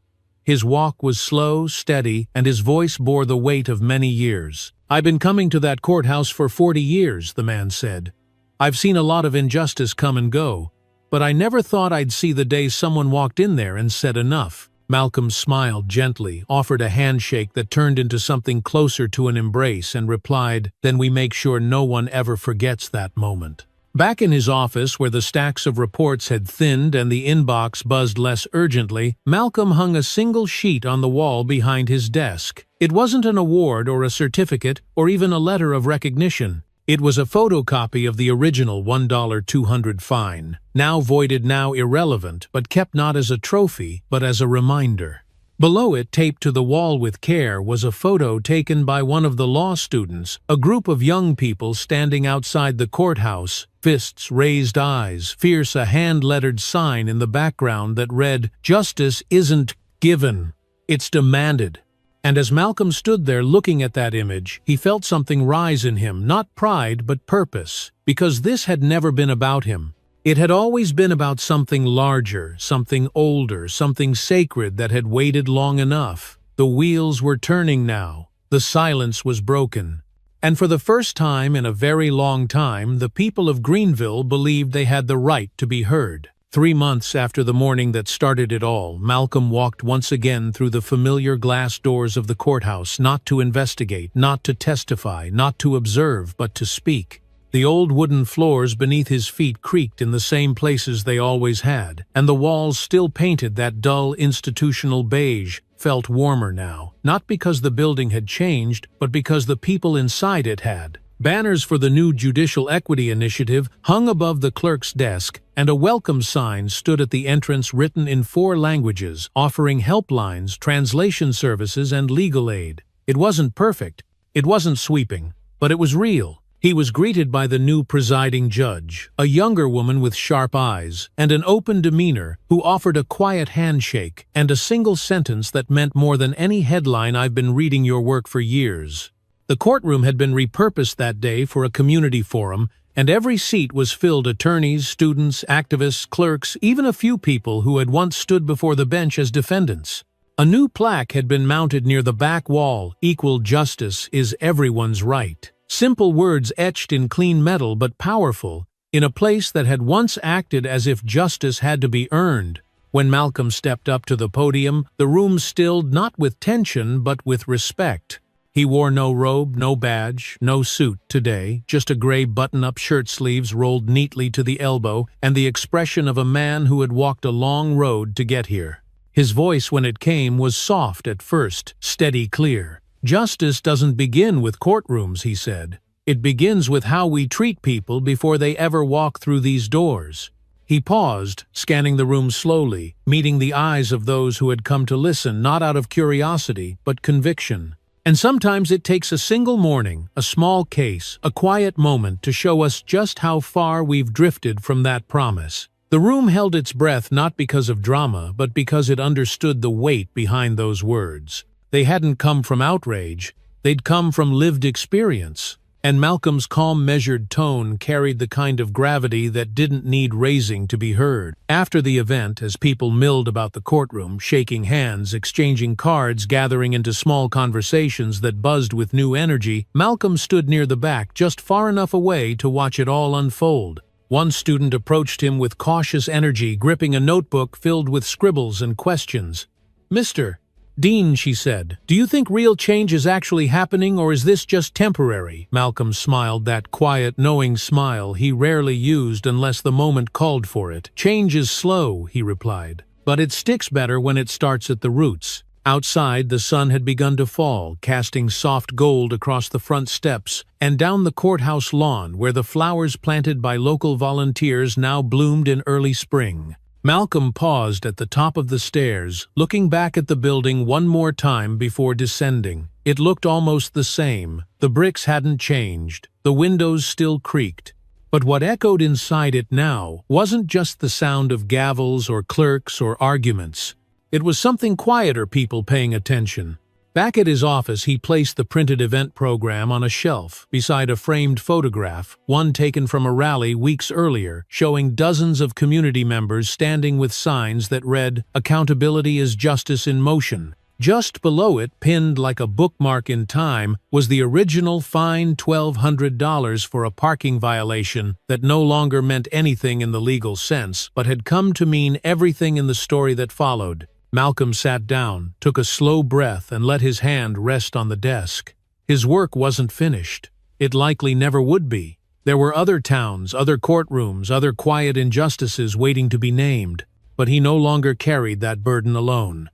His walk was slow, steady, and his voice bore the weight of many years. "I've been coming to that courthouse for 40 years, the man said. "I've seen a lot of injustice come and go, but I never thought I'd see the day someone walked in there and said enough." Malcolm smiled gently, offered a handshake that turned into something closer to an embrace, and replied, "Then we make sure no one ever forgets that moment." Back in his office, where the stacks of reports had thinned and the inbox buzzed less urgently, Malcolm hung a single sheet on the wall behind his desk. It wasn't an award or a certificate or even a letter of recognition. It was a photocopy of the original $1.200 fine, now voided, now irrelevant, but kept not as a trophy, but as a reminder. Below it, taped to the wall with care, was a photo taken by one of the law students, a group of young people standing outside the courthouse, fists raised, eyes fierce, a hand-lettered sign in the background that read, "Justice isn't given, it's demanded." And as Malcolm stood there looking at that image, he felt something rise in him, not pride but purpose, because this had never been about him. It had always been about something larger, something older, something sacred that had waited long enough. The wheels were turning now. The silence was broken. And for the first time in a very long time, the people of Greenville believed they had the right to be heard. 3 months after the morning that started it all, Malcolm walked once again through the familiar glass doors of the courthouse, not to investigate, not to testify, not to observe, but to speak. The old wooden floors beneath his feet creaked in the same places they always had, and the walls, still painted that dull institutional beige, felt warmer now, not because the building had changed, but because the people inside it had. Banners for the new Judicial Equity Initiative hung above the clerk's desk, and a welcome sign stood at the entrance written in 4 languages, offering helplines, translation services, and legal aid. It wasn't perfect, it wasn't sweeping, but it was real. He was greeted by the new presiding judge, a younger woman with sharp eyes and an open demeanor, who offered a quiet handshake and a single sentence that meant more than any headline, "I've been reading your work for years." The courtroom had been repurposed that day for a community forum, and every seat was filled: attorneys, students, activists, clerks, even a few people who had once stood before the bench as defendants. A new plaque had been mounted near the back wall: "Equal justice is everyone's right." Simple words etched in clean metal but powerful, in a place that had once acted as if justice had to be earned. When Malcolm stepped up to the podium, the room stilled, not with tension but with respect. He wore no robe, no badge, no suit today, just a gray button-up shirt sleeves rolled neatly to the elbow and the expression of a man who had walked a long road to get here. His voice, when it came, was soft at first, steady, clear. "Justice doesn't begin with courtrooms," he said. "It begins with how we treat people before they ever walk through these doors." He paused, scanning the room slowly, meeting the eyes of those who had come to listen, not out of curiosity, but conviction. And sometimes it takes a single morning, a small case, a quiet moment to show us just how far we've drifted from that promise. The room held its breath not because of drama, but because it understood the weight behind those words. They hadn't come from outrage, they'd come from lived experience. And Malcolm's calm, measured tone carried the kind of gravity that didn't need raising to be heard. After the event, as people milled about the courtroom, shaking hands, exchanging cards, gathering into small conversations that buzzed with new energy, Malcolm stood near the back, just far enough away to watch it all unfold. One student approached him with cautious energy, gripping a notebook filled with scribbles and questions. "Mr. Dean," she said, "do you think real change is actually happening, or is this just temporary?" Malcolm smiled, that quiet, knowing smile he rarely used unless the moment called for it. "Change is slow," he replied, "but it sticks better when it starts at the roots." Outside, the sun had begun to fall, casting soft gold across the front steps and down the courthouse lawn where the flowers planted by local volunteers now bloomed in early spring. Malcolm paused at the top of the stairs, looking back at the building one more time before descending. It looked almost the same. The bricks hadn't changed. The windows still creaked. But what echoed inside it now wasn't just the sound of gavels or clerks or arguments. It was something quieter, people paying attention. Back at his office, he placed the printed event program on a shelf beside a framed photograph, one taken from a rally weeks earlier, showing dozens of community members standing with signs that read, "Accountability is justice in motion." Just below it, pinned like a bookmark in time, was the original fine $1,200 for a parking violation that no longer meant anything in the legal sense, but had come to mean everything in the story that followed. Malcolm sat down, took a slow breath, and let his hand rest on the desk. His work wasn't finished. It likely never would be. There were other towns, other courtrooms, other quiet injustices waiting to be named, but he no longer carried that burden alone.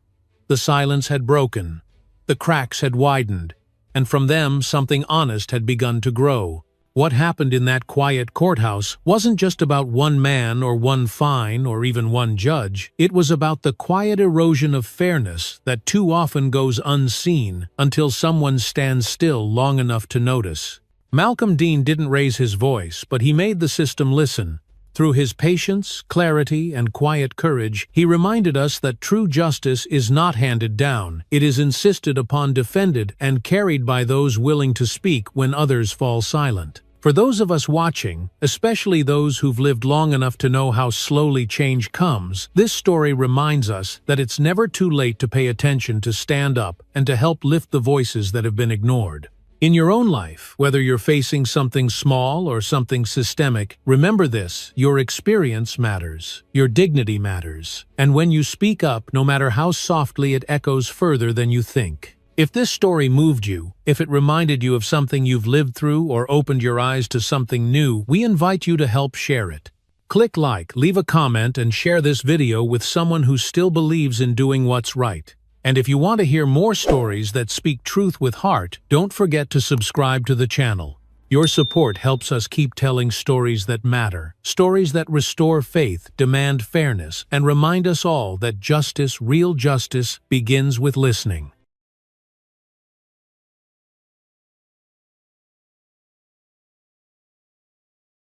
The silence had broken. The cracks had widened, and from them something honest had begun to grow. What happened in that quiet courthouse wasn't just about one man or one fine or even one judge. It was about the quiet erosion of fairness that too often goes unseen until someone stands still long enough to notice. Malcolm Dean didn't raise his voice, but he made the system listen. Through his patience, clarity, and quiet courage, he reminded us that true justice is not handed down. It is insisted upon, defended, and carried by those willing to speak when others fall silent. For those of us watching, especially those who've lived long enough to know how slowly change comes, this story reminds us that it's never too late to pay attention, to stand up, and to help lift the voices that have been ignored. In your own life, whether you're facing something small or something systemic, remember this: your experience matters, your dignity matters, and when you speak up, no matter how softly, it echoes further than you think. If this story moved you, if it reminded you of something you've lived through or opened your eyes to something new, we invite you to help share it. Click like, leave a comment, and share this video with someone who still believes in doing what's right. And if you want to hear more stories that speak truth with heart, don't forget to subscribe to the channel. Your support helps us keep telling stories that matter, stories that restore faith, demand fairness, and remind us all that justice, real justice, begins with listening.